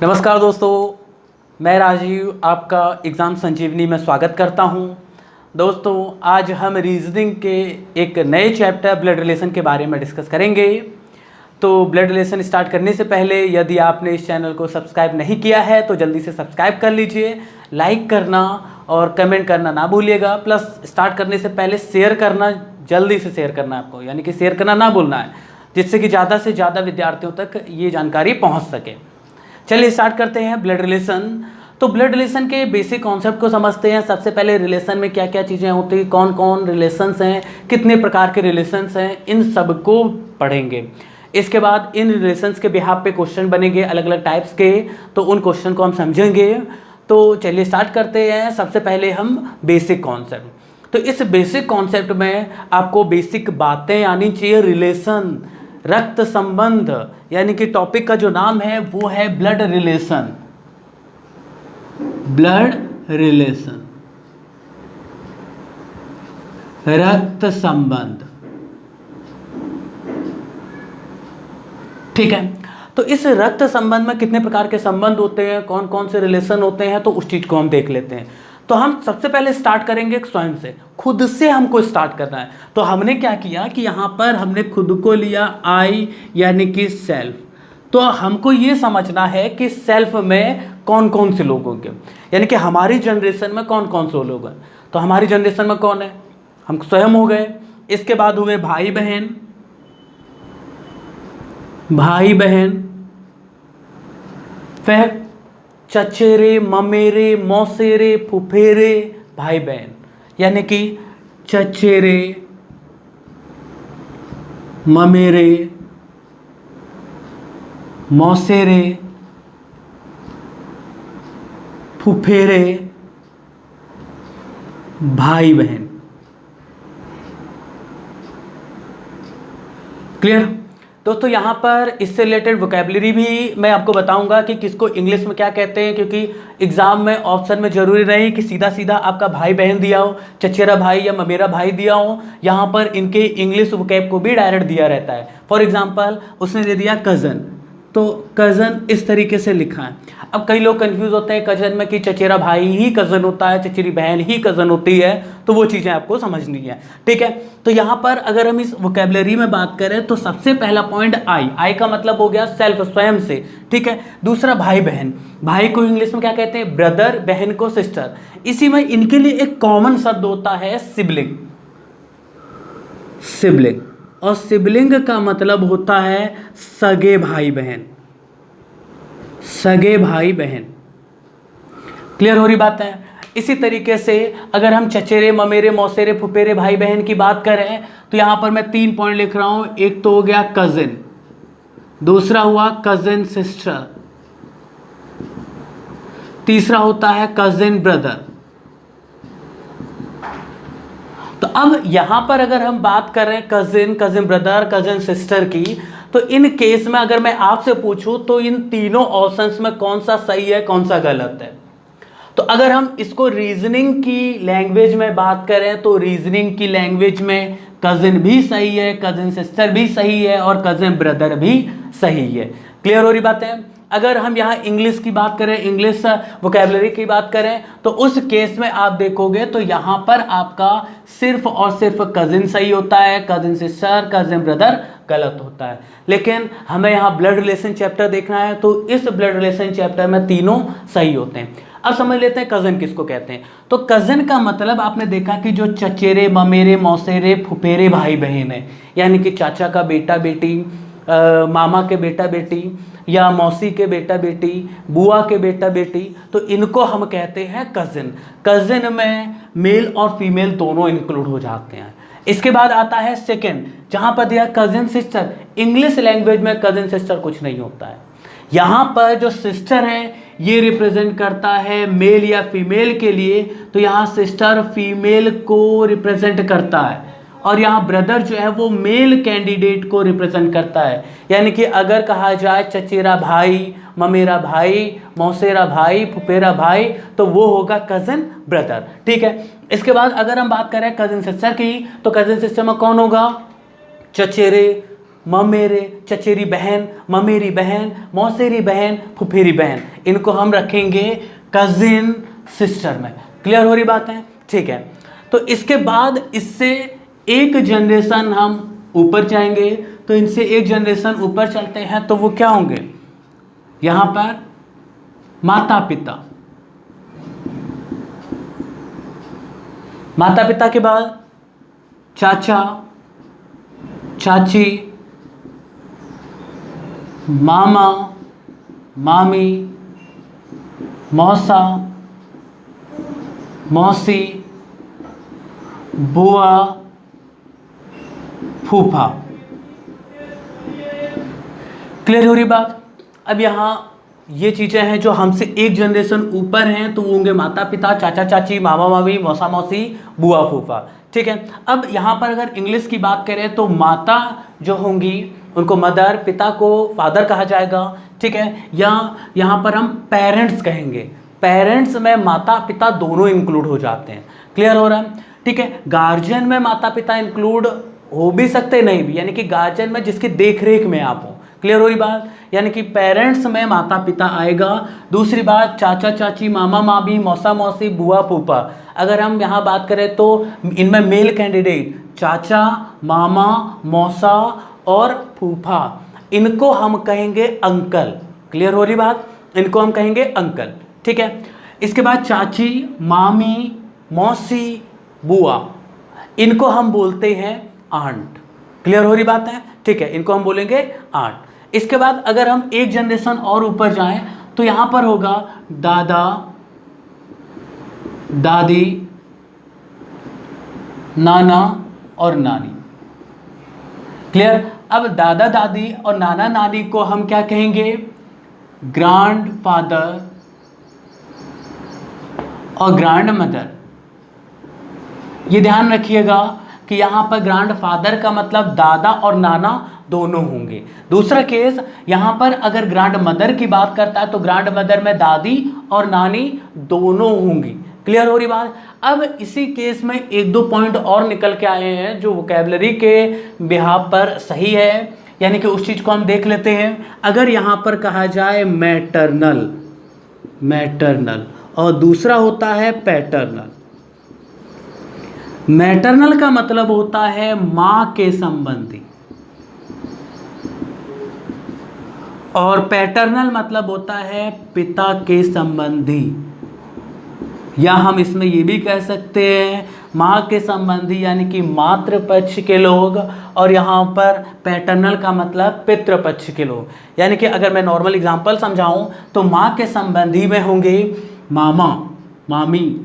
नमस्कार दोस्तों, मैं राजीव आपका एग्ज़ाम संजीवनी में स्वागत करता हूं। दोस्तों, आज हम रीजनिंग के एक नए चैप्टर ब्लड रिलेशन के बारे में डिस्कस करेंगे। तो ब्लड रिलेशन स्टार्ट करने से पहले यदि आपने इस चैनल को सब्सक्राइब नहीं किया है तो जल्दी से सब्सक्राइब कर लीजिए, लाइक करना और कमेंट करना ना भूलिएगा। प्लस स्टार्ट करने से पहले शेयर करना, जल्दी से शेयर करना आपको, यानी कि शेयर करना ना भूलना है, जिससे कि ज़्यादा से ज़्यादा विद्यार्थियों तक ये जानकारी पहुँच सके। चलिए स्टार्ट करते हैं ब्लड रिलेशन। तो ब्लड रिलेशन के बेसिक कॉन्सेप्ट को समझते हैं। सबसे पहले रिलेशन में क्या क्या चीज़ें होती हैं, कौन कौन रिलेशंस हैं, कितने प्रकार के रिलेशंस हैं, इन सब को पढ़ेंगे। इसके बाद इन रिलेशंस के बिहाफ पे क्वेश्चन बनेंगे अलग अलग टाइप्स के, तो उन क्वेश्चन को हम समझेंगे। तो चलिए स्टार्ट करते हैं। सबसे पहले हम बेसिक कॉन्सेप्ट। तो इस बेसिक कॉन्सेप्ट में आपको बेसिक बातें आनी चाहिए। रिलेशन, रक्त संबंध, यानी कि टॉपिक का जो नाम है वो है ब्लड रिलेशन। ब्लड रिलेशन, रक्त संबंध, ठीक है। तो इस रक्त संबंध में कितने प्रकार के संबंध होते हैं, कौन कौन से रिलेशन होते हैं, तो उस चीज को हम देख लेते हैं। तो हम सबसे पहले स्टार्ट करेंगे स्वयं से, खुद से हमको स्टार्ट करना है। तो हमने क्या किया कि यहाँ पर हमने खुद को लिया आई, यानी कि सेल्फ। तो हमको ये समझना है कि सेल्फ में कौन कौन से लोग होंगे, यानी कि हमारी जनरेशन में कौन कौन से लोग हैं। तो हमारी जनरेशन में कौन है, हम स्वयं हो गए। इसके बाद हुए भाई बहन, भाई बहन, फिर चचेरे, ममेरे, मौसेरे, फुफेरे, भाई बहन, यानी कि चचेरे, ममेरे, मौसेरे, फुफेरे, भाई बहन। क्लियर दोस्तों? यहाँ पर इससे रिलेटेड वोकैबुलरी भी मैं आपको बताऊंगा कि किसको इंग्लिश में क्या कहते हैं, क्योंकि एग्जाम में ऑप्शन में जरूरी नहीं कि सीधा सीधा आपका भाई बहन दिया हो, चचेरा भाई या ममेरा भाई दिया हो। यहाँ पर इनके इंग्लिश वोकैब को भी डायरेक्ट दिया रहता है। फॉर एग्जाम्पल उसने दे दिया कज़न, तो कज़न इस तरीके से लिखा है। अब कई लोग कंफ्यूज होते हैं कज़न में कि चचेरा भाई ही कज़न होता है, चचेरी बहन ही कज़न होती है, तो वो चीज़ें आपको समझनी है, ठीक है। तो यहाँ पर अगर हम इस वोकैबुलरी में बात करें तो सबसे पहला पॉइंट आई का मतलब हो गया सेल्फ, स्वयं से, ठीक है। दूसरा भाई बहन, भाई को इंग्लिश में क्या कहते हैं, ब्रदर, बहन को सिस्टर। इसी में इनके लिए एक कॉमन शब्द होता है सिबलिंग, सिबलिंग, और सिबलिंग का मतलब होता है सगे भाई बहन, सगे भाई बहन। क्लियर हो रही बात है? इसी तरीके से अगर हम चचेरे, ममेरे, मौसेरे, फुफेरे, भाई बहन की बात करें तो यहां पर मैं 3 पॉइंट लिख रहा हूं। एक तो हो गया कजिन, दूसरा हुआ कजिन सिस्टर, तीसरा होता है कजिन ब्रदर। तो अब यहां पर अगर हम बात कर रहे हैं cousin, cousin brother, cousin sister की, तो इन केस में अगर मैं आपसे पूछूं तो इन तीनों ऑप्शंस में कौन सा सही है, कौन सा गलत है। तो अगर हम इसको रीजनिंग की लैंग्वेज में बात करें तो रीजनिंग की लैंग्वेज में कजिन भी सही है, कजिन सिस्टर भी सही है और कजिन ब्रदर भी सही है। क्लियर हो रही बात है? अगर हम यहाँ इंग्लिश की बात करें, इंग्लिश वोकैबुलरी की बात करें, तो उस केस में आप देखोगे तो यहाँ पर आपका सिर्फ और सिर्फ कजिन सही होता है, कजिन सिस्टर, कजिन ब्रदर गलत होता है। लेकिन हमें यहाँ ब्लड रिलेशन चैप्टर देखना है, तो इस ब्लड रिलेशन चैप्टर में तीनों सही होते हैं। अब समझ लेते हैं कज़न किसको कहते हैं। तो कज़न का मतलब आपने देखा कि जो चचेरे, ममेरे, मौसेरे, फुफेरे भाई बहन है, यानी कि चाचा का बेटा बेटी, मामा के बेटा बेटी, या मौसी के बेटा बेटी, बुआ के बेटा बेटी, तो इनको हम कहते हैं कज़न। कज़न में मेल और फीमेल दोनों इंक्लूड हो जाते हैं। इसके बाद आता है सेकंड, जहां पर दिया कज़न सिस्टर। इंग्लिश लैंग्वेज में कज़न सिस्टर कुछ नहीं होता है। यहाँ पर जो सिस्टर है ये रिप्रेजेंट करता है मेल या फीमेल के लिए, तो यहाँ सिस्टर फीमेल को रिप्रेजेंट करता है, और यहाँ ब्रदर जो है वो मेल कैंडिडेट को रिप्रेजेंट करता है। यानी कि अगर कहा जाए चचेरा भाई, ममेरा भाई, मौसेरा भाई, फुफेरा भाई, तो वो होगा कज़न ब्रदर, ठीक है। इसके बाद अगर हम बात करें कज़न सिस्टर की, तो कज़न सिस्टर में कौन होगा, चचेरे, ममेरे, चचेरी बहन, ममेरी बहन, मौसेरी बहन, फुफेरी बहन, इनको हम रखेंगे कजिन सिस्टर में। क्लियर हो रही बात है? ठीक है, तो इसके बाद इससे एक जनरेशन हम ऊपर जाएंगे, तो इनसे एक जनरेशन ऊपर चलते हैं तो वो क्या होंगे? यहां पर माता पिता, माता पिता के बाद चाचा, चाची, मामा, मामी, मौसा, मौसी, बुआ, फूफा। क्लियर हो रही बात? अब यहाँ ये चीज़ें हैं जो हमसे एक जनरेशन ऊपर हैं, तो वो होंगे माता पिता, चाचा चाची, मामा मामी, मौसा मौसी, बुआ फूफा। ठीक है, अब यहाँ पर अगर इंग्लिश की बात करें तो माता जो होंगी उनको मदर, पिता को फादर कहा जाएगा। ठीक है, या यहाँ पर हम पेरेंट्स कहेंगे। पेरेंट्स में माता पिता दोनों इंक्लूड हो जाते हैं। क्लियर हो रहा है? ठीक है, गार्जियन में माता पिता इंक्लूड हो भी सकते, नहीं भी, यानी कि गार्जियन में जिसकी देख रेख में आप हो। क्लियर हो रही बात? यानी कि पेरेंट्स में माता पिता आएगा। दूसरी बात, चाचा चाची, मामा मामी, मौसा मौसी, बुआ फूफा। अगर हम यहाँ बात करें तो इनमें मेल कैंडिडेट चाचा, मामा, मौसा और फूफा, इनको हम कहेंगे अंकल। क्लियर हो रही बात? इनको हम कहेंगे अंकल। ठीक है, इसके बाद चाची, मामी, मौसी, बुआ, इनको हम बोलते हैं आंट। क्लियर हो रही बात है? ठीक है, इनको हम बोलेंगे आंट। इसके बाद अगर हम एक जनरेशन और ऊपर जाएं तो यहां पर होगा दादा, दादी, नाना और नानी। क्लियर? अब दादा दादी और नाना नानी को हम क्या कहेंगे? ग्रैंड फादर और ग्रैंड मदर। ये ध्यान रखिएगा कि यहाँ पर ग्रैंड फादर का मतलब दादा और नाना दोनों होंगे। दूसरा केस, यहाँ पर अगर ग्रैंड मदर की बात करता है तो ग्रैंड मदर में दादी और नानी दोनों होंगी। क्लियर हो रही बात? अब इसी केस में एक दो पॉइंट और निकल के आए हैं जो वोकैबुलरी के बिहाफ पर सही है, यानी कि उस चीज़ को हम देख लेते हैं। अगर यहाँ पर कहा जाए मैटरनल, मैटरनल, और दूसरा होता है पैटर्नल। मैटरनल का मतलब होता है माँ के संबंधी, और पैटर्नल मतलब होता है पिता के संबंधी, या हम इसमें ये भी कह सकते हैं माँ के संबंधी यानी कि मातृ पक्ष के लोग, और यहाँ पर पैटर्नल का मतलब पितृ पक्ष के लोग। यानी कि अगर मैं नॉर्मल एग्जांपल समझाऊं तो माँ के संबंधी में होंगे मामा मामी,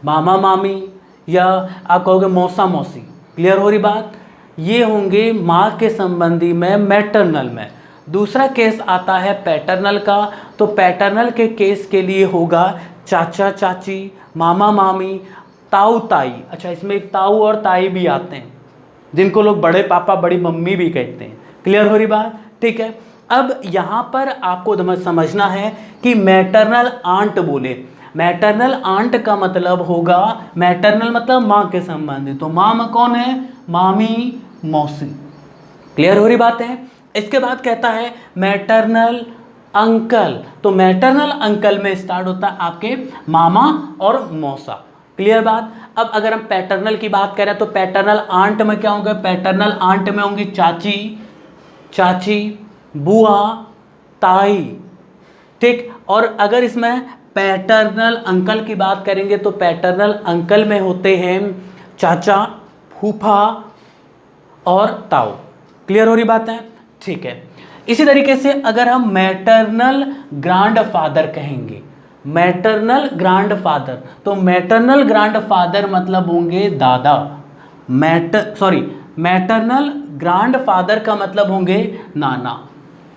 मामा मामी, या आप कहोगे मौसा मौसी। क्लियर हो रही बात? ये होंगे माँ के संबंधी में मैटरनल में। दूसरा केस आता है पैटर्नल का, तो पैटर्नल के केस के लिए होगा चाचा चाची, मामा मामी, ताऊ ताई। अच्छा, इसमें एक ताऊ और ताई भी आते हैं जिनको लोग बड़े पापा बड़ी मम्मी भी कहते हैं। क्लियर हो रही बात? ठीक है, अब यहाँ पर आपको समझना है कि मैटरनल आंट बोले। मैटरनल आंट का मतलब होगा, मैटरनल मतलब माँ के संबंधी, तो माँ में कौन है? मामी, मौसी। क्लियर हो रही बात है? इसके बाद कहता है मैटरनल अंकल, तो मैटरनल अंकल में स्टार्ट होता है आपके मामा और मौसा। क्लियर बात? अब अगर हम पैटर्नल की बात करें तो पैटर्नल आंट में क्या होंगे? पैटर्नल आंट में होंगी चाची, चाची, बुआ, ताई। ठीक, और अगर इसमें पैटर्नल अंकल की बात करेंगे तो पैटर्नल अंकल में होते हैं चाचा, फूफा और ताऊ। क्लियर हो रही बात है? ठीक है, इसी तरीके से अगर हम मैटरनल ग्रैंड फादर कहेंगे, मैटरनल ग्रैंड फादर, तो मैटरनल ग्रैंड फादर मतलब होंगे दादा। मैटरनल ग्रैंड फादर का मतलब होंगे नाना,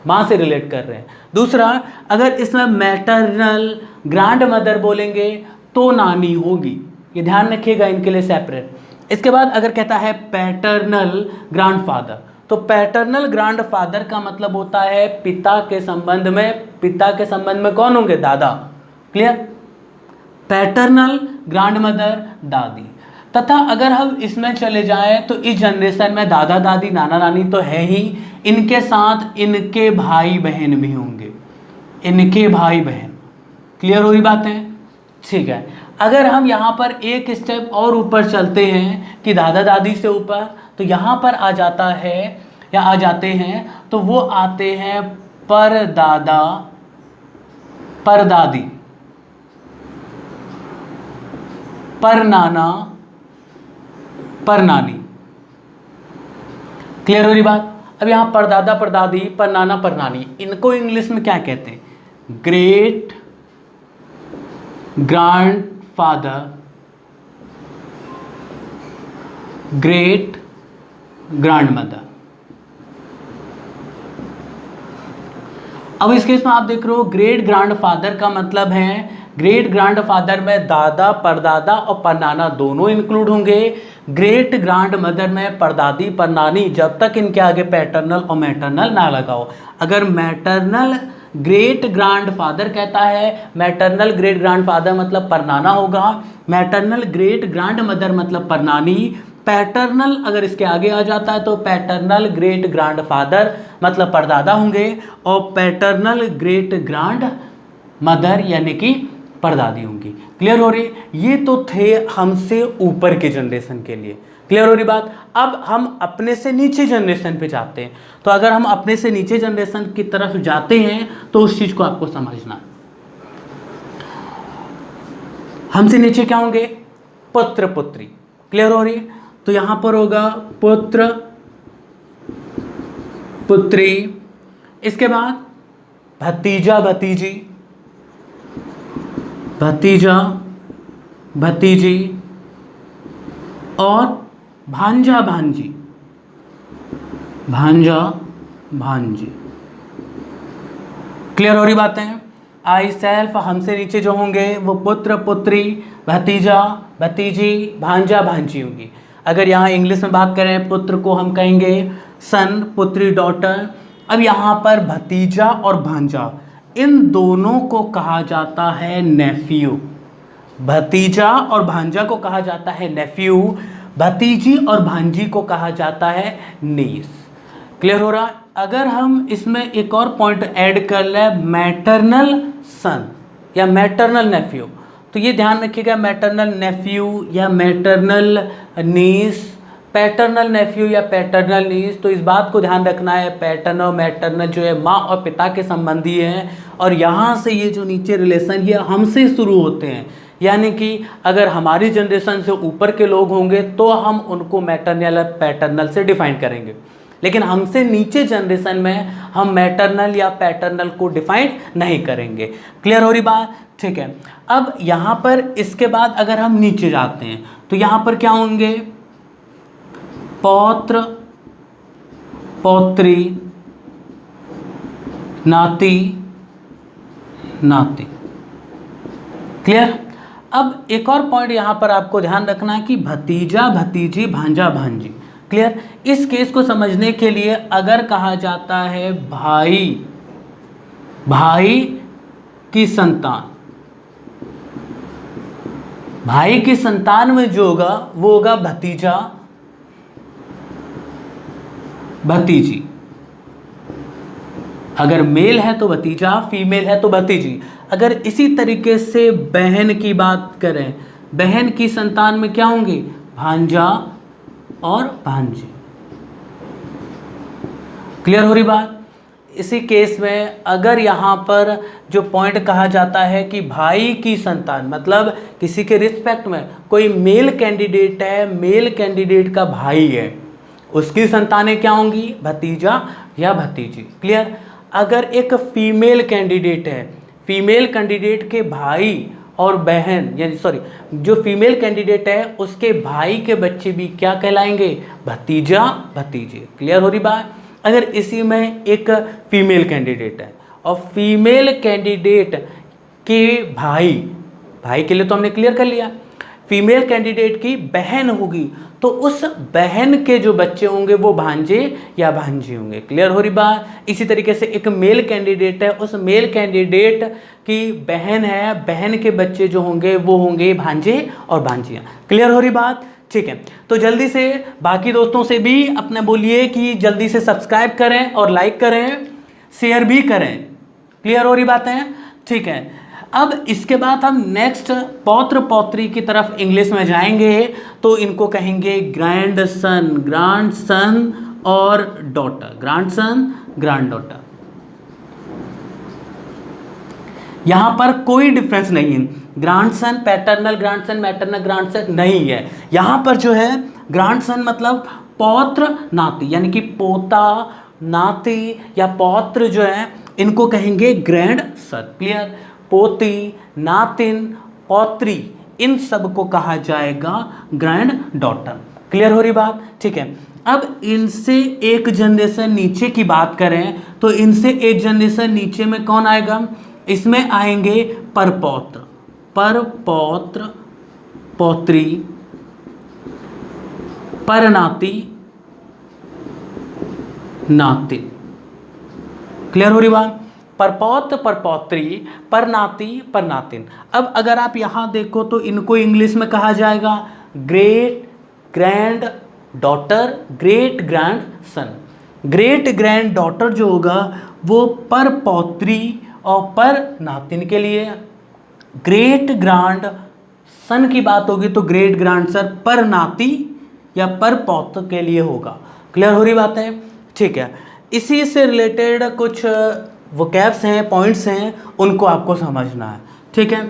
माँ से रिलेट कर रहे हैं। दूसरा, अगर इसमें मैटरनल ग्रैंड मदर बोलेंगे तो नानी होगी, ये ध्यान रखिएगा इनके लिए सेपरेट। इसके बाद अगर कहता है पैटर्नल ग्रैंड फादर, तो पैटर्नल ग्रैंड फादर का मतलब होता है पिता के संबंध में, पिता के संबंध में कौन होंगे? दादा। क्लियर? पैटर्नल ग्रैंड मदर दादी। तथा अगर हम इसमें चले जाएं तो इस जनरेशन में दादा दादी नाना नानी तो है ही, इनके साथ इनके भाई बहन भी होंगे, इनके भाई बहन। क्लियर हो रही बातें? ठीक है। अगर हम यहाँ पर एक स्टेप और ऊपर चलते हैं कि दादा दादी से ऊपर, तो यहाँ पर आ जाता है या आ जाते हैं तो वो आते हैं परदादा परदादी, परनाना परनानी। क्लियर हो रही बात? अब यहाँ परदादा परदादी परनाना परनानी, इनको इंग्लिश में क्या कहते हैं? Great grandfather, great grandmother. अब इस केस में आप देख रहे हो ग्रेट ग्रैंडफादर का मतलब है, ग्रेट ग्रैंडफादर में दादा परदादा और परनाना दोनों इंक्लूड होंगे। ग्रेट ग्रैंडमदर में परदादी परनानी, जब तक इनके आगे पैटर्नल और मैटरनल ना लगाओ। अगर मैटरनल ग्रेट ग्रैंडफादर कहता है, मैटरनल ग्रेट ग्रैंडफादर मतलब परनाना होगा, मैटरनल ग्रेट ग्रैंडमदर मतलब परनानी, पैटर्नल अगर इसके आगे आ जाता है तो पैटर्नल ग्रेट ग्रैंडफादर मतलब परदादा होंगे, और पैटर्नल ग्रेट ग्रैंड मदर यानी कि परदादी होंगी। क्लियर हो रही? ये तो थे हमसे ऊपर के जनरेशन के लिए। क्लियर हो रही बात? अब हम अपने से नीचे जनरेशन पे जाते हैं, तो अगर हम अपने से नीचे जनरेशन की तरफ जाते हैं तो उस चीज को आपको समझना। हमसे नीचे क्या होंगे? पुत्र पुत्री। क्लियर हो रही? तो यहां पर होगा पुत्र पुत्री, इसके बाद भतीजा भतीजी, भतीजा भतीजी और भांजा भांजी, भांजा भांजी। क्लियर हो रही बातें? आई सेल्फ हमसे नीचे जो होंगे वो पुत्र पुत्री भतीजा भतीजी भांजा भांजी होंगी। अगर यहाँ इंग्लिश में बात करें पुत्र को हम कहेंगे सन, पुत्री डॉटर। अब यहाँ पर भतीजा और भांजा इन दोनों को कहा जाता है नेफ्यू। भतीजा और भांजा को कहा जाता है नेफ्यू, भतीजी और भांजी को कहा जाता है नीस। क्लियर हो रहा? अगर हम इसमें एक और पॉइंट ऐड कर ले, मैटरनल सन या मैटरनल नेफ्यू, तो ये ध्यान रखिएगा मैटरनल नेफ्यू या मैटरनल नीस, पैटर्नल नेफ्यू या पैटर्नल नीस। तो इस बात को ध्यान रखना है, पैटर्नल और मैटरनल जो है माँ और पिता के संबंधी हैं, और यहाँ से ये जो नीचे रिलेशन ये हमसे शुरू होते हैं। यानी कि अगर हमारी जनरेशन से ऊपर के लोग होंगे तो हम उनको मैटरनल या पैटर्नल से डिफाइन करेंगे, लेकिन हमसे नीचे जनरेशन में हम मैटरनल या पैटर्नल को डिफाइन नहीं करेंगे। क्लियर हो रही बात? ठीक है। अब यहाँ पर इसके बाद अगर हम नीचे जाते हैं तो यहाँ पर क्या होंगे? पौत्र पौत्री नाती नाती। क्लियर? अब एक और पॉइंट यहाँ पर आपको ध्यान रखना है कि भतीजा भतीजी भांजा भांजी। क्लियर? इस केस को समझने के लिए अगर कहा जाता है भाई भाई की संतान, भाई की संतान में जो होगा वो होगा भतीजा भतीजी। अगर मेल है तो भतीजा, फीमेल है तो भतीजी। अगर इसी तरीके से बहन की बात करें, बहन की संतान में क्या होंगे? भांजा और भांजी। क्लियर हो रही बात? इसी केस में अगर यहाँ पर जो पॉइंट कहा जाता है कि भाई की संतान मतलब किसी के रिस्पेक्ट में कोई मेल कैंडिडेट है, मेल कैंडिडेट का भाई है, उसकी संतानें क्या होंगी? भतीजा या भतीजी। क्लियर? अगर एक फीमेल कैंडिडेट है, फीमेल कैंडिडेट के भाई और बहन यानी जो फीमेल कैंडिडेट है उसके भाई के बच्चे भी क्या कहलाएंगे? भतीजा भतीजी। क्लियर हो रही बात? अगर इसी में एक फीमेल कैंडिडेट है और फीमेल कैंडिडेट के भाई, भाई के लिए तो हमने क्लियर कर लिया, फीमेल कैंडिडेट की बहन होगी तो उस बहन के जो बच्चे होंगे वो भांजे या भांजी होंगे। क्लियर हो रही बात? इसी तरीके से एक मेल कैंडिडेट है, उस मेल कैंडिडेट की बहन है, बहन के बच्चे जो होंगे वो होंगे भांजे और भांजियाँ। क्लियर हो रही बात? ठीक है, तो जल्दी से बाकी दोस्तों से भी अपने बोलिए कि जल्दी से सब्सक्राइब करें और लाइक करें, शेयर भी करें। क्लियर हो रही बातें? ठीक है, अब इसके बाद हम नेक्स्ट पौत्र पौत्री की तरफ इंग्लिश में जाएंगे, तो इनको कहेंगे ग्रैंडसन, ग्रैंडसन और डॉटर, ग्रैंडसन, ग्रैंड डॉटर। यहां पर कोई डिफरेंस नहीं है, grandson paternal grandson, maternal grandson नहीं है। यहां पर जो है ग्रैंडसन मतलब पौत्र नाती, यानी कि पोता नाती या पौत्र जो है इनको कहेंगे ग्रैंड सन। क्लियर? पोती, नातिन, पौत्री, इन सब को कहा जाएगा ग्रैंड डॉटर। क्लियर हो रही बात? ठीक है, अब इनसे एक जनरेशन नीचे की बात करें तो इनसे एक जनरेशन नीचे में कौन आएगा? इसमें आएंगे परपौत्र, परपौत्र, पौत्री, परनाती, नातिन। क्लियर हो रही बात? परपौत्र, परपौत्री, परनाती, परनातिन। अब अगर आप यहां देखो तो इनको इंग्लिश में कहा जाएगा great grand daughter, great grand son. Great grand daughter जो होगा वो परपौत्री और परनातिन के लिए, ग्रेट ग्रैंड सन की बात होगी तो ग्रेट ग्रैंड सन परनाती या परपौत्र के लिए होगा। क्लियर हो रही बात है? ठीक है, इसी से रिलेटेड कुछ वोकैब्स हैं, पॉइंट्स हैं, उनको आपको समझना है। ठीक है,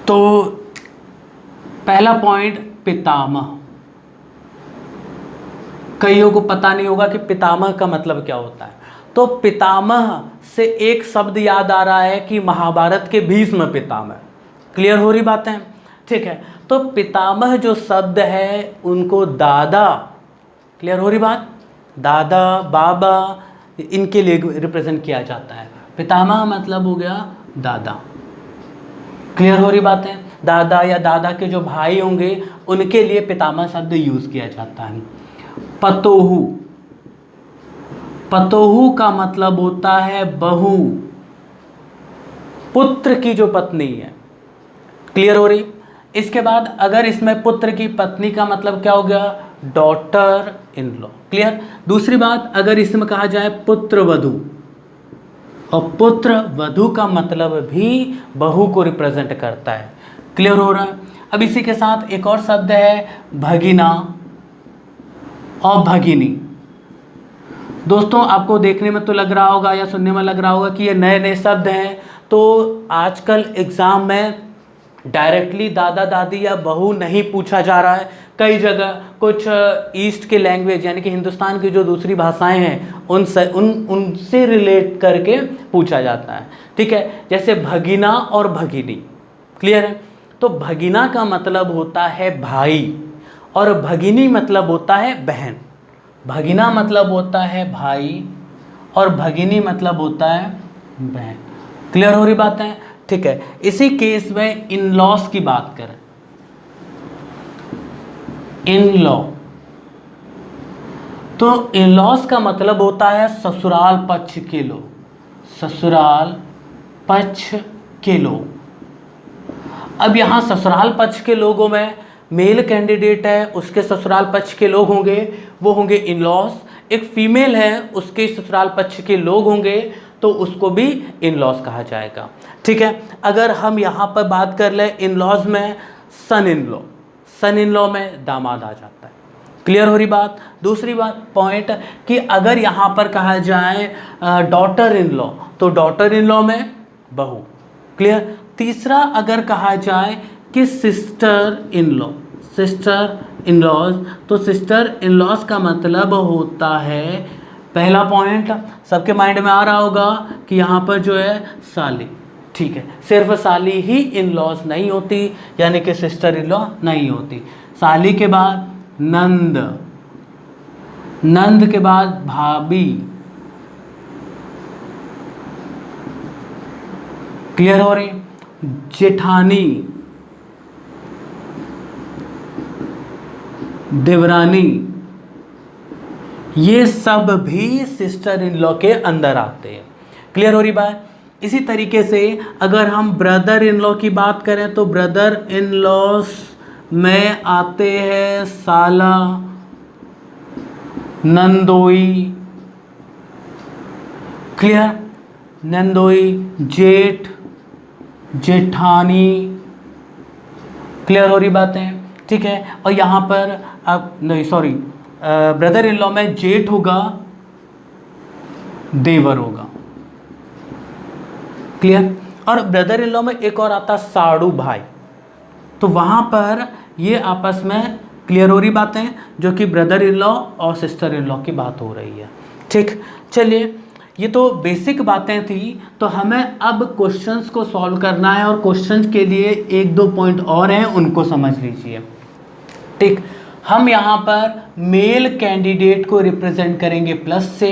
तो पहला पॉइंट पितामह। कईयों को पता नहीं होगा कि पितामह का मतलब क्या होता है। तो पितामह से एक शब्द याद आ रहा है कि महाभारत के भीष्म पितामह। क्लियर हो रही बातें? ठीक है, तो पितामह जो शब्द है उनको दादा, क्लियर हो रही बात? दादा, बाबा, इनके लिए रिप्रेजेंट किया जाता है। पितामह मतलब हो गया दादा। क्लियर हो रही बातें? दादा या दादा के जो भाई होंगे उनके लिए पितामह शब्द यूज किया जाता है। पतोहू, पतोहू का मतलब होता है बहू, पुत्र की जो पत्नी है। क्लियर हो रही? इसके बाद अगर इसमें पुत्र की पत्नी का मतलब क्या हो गया? Daughter in law. क्लियर? दूसरी बात, अगर इसमें कहा जाए पुत्र वधू, और पुत्र वधू का मतलब भी बहू को रिप्रेजेंट करता है। क्लियर हो रहा है? अब इसी के साथ एक और शब्द है भगिना और भगिनी। दोस्तों आपको देखने में तो लग रहा होगा या सुनने में लग रहा होगा कि ये नए नए शब्द हैं, तो आजकल एग्जाम में डायरेक्टली दादा दादी या बहू नहीं पूछा जा रहा है। कई जगह कुछ ईस्ट के लैंग्वेज यानी कि हिंदुस्तान की जो दूसरी भाषाएं हैं उनसे रिलेट करके पूछा जाता है। ठीक है, जैसे भगिना और भगिनी। क्लियर है? तो भगिना का मतलब होता है भाई और भगिनी मतलब होता है बहन। भगिना मतलब होता है भाई और भगिनी मतलब होता है बहन। क्लियर हो रही बात है? ठीक है, इसी केस में इन लॉस की बात करें, इन लॉ, तो इन लॉस का मतलब होता है ससुराल पक्ष के लोग, ससुराल पक्ष के लोग। अब यहां ससुराल पक्ष के लोगों में मेल कैंडिडेट है, उसके ससुराल पक्ष के लोग होंगे, वो होंगे इन लॉस। एक फीमेल है, उसके ससुराल पक्ष के लोग होंगे, तो उसको भी इन लॉस कहा जाएगा। ठीक है, अगर हम यहाँ पर बात कर ले इन लॉज में सन in law, sun in law में दामाद आ जाता है। क्लियर हो रही बात? दूसरी बात पॉइंट कि अगर यहाँ पर कहा जाए डॉटर इन लॉ, तो डॉटर इन लॉ में बहू। क्लियर? तीसरा अगर कहा जाए कि sister in law, sister in laws, तो सिस्टर इन लॉज का मतलब होता है, पहला पॉइंट सबके माइंड में आ रहा होगा कि यहाँ पर जो है साली। ठीक है, सिर्फ साली ही इन लॉज नहीं होती, यानी कि सिस्टर इन लॉ नहीं होती। साली के बाद नंद, नंद के बाद भाभी। क्लियर हो रही? जेठानी, देवरानी, ये सब भी सिस्टर इन लॉ के अंदर आते हैं। क्लियर हो रही बात? इसी तरीके से अगर हम ब्रदर इन लॉ की बात करें तो ब्रदर इन लॉस में आते हैं साला, नंदोई, क्लियर, नंदोई, जेठ, जेठानी, क्लियर हो रही बातें, ठीक है। और यहाँ पर अब नहीं सॉरी, ब्रदर इन लॉ में जेठ होगा, देवर होगा, क्लियर। और ब्रदर इन लॉ में एक और आता साड़ू भाई, तो वहाँ पर ये आपस में क्लियर हो रही बातें, जो कि ब्रदर इन लॉ और सिस्टर इन लॉ की बात हो रही है, ठीक। चलिए, ये तो बेसिक बातें थी, तो हमें अब क्वेश्चंस को सॉल्व करना है, और क्वेश्चंस के लिए एक दो पॉइंट और हैं, उनको समझ लीजिए, ठीक। हम यहाँ पर मेल कैंडिडेट को रिप्रेजेंट करेंगे प्लस से,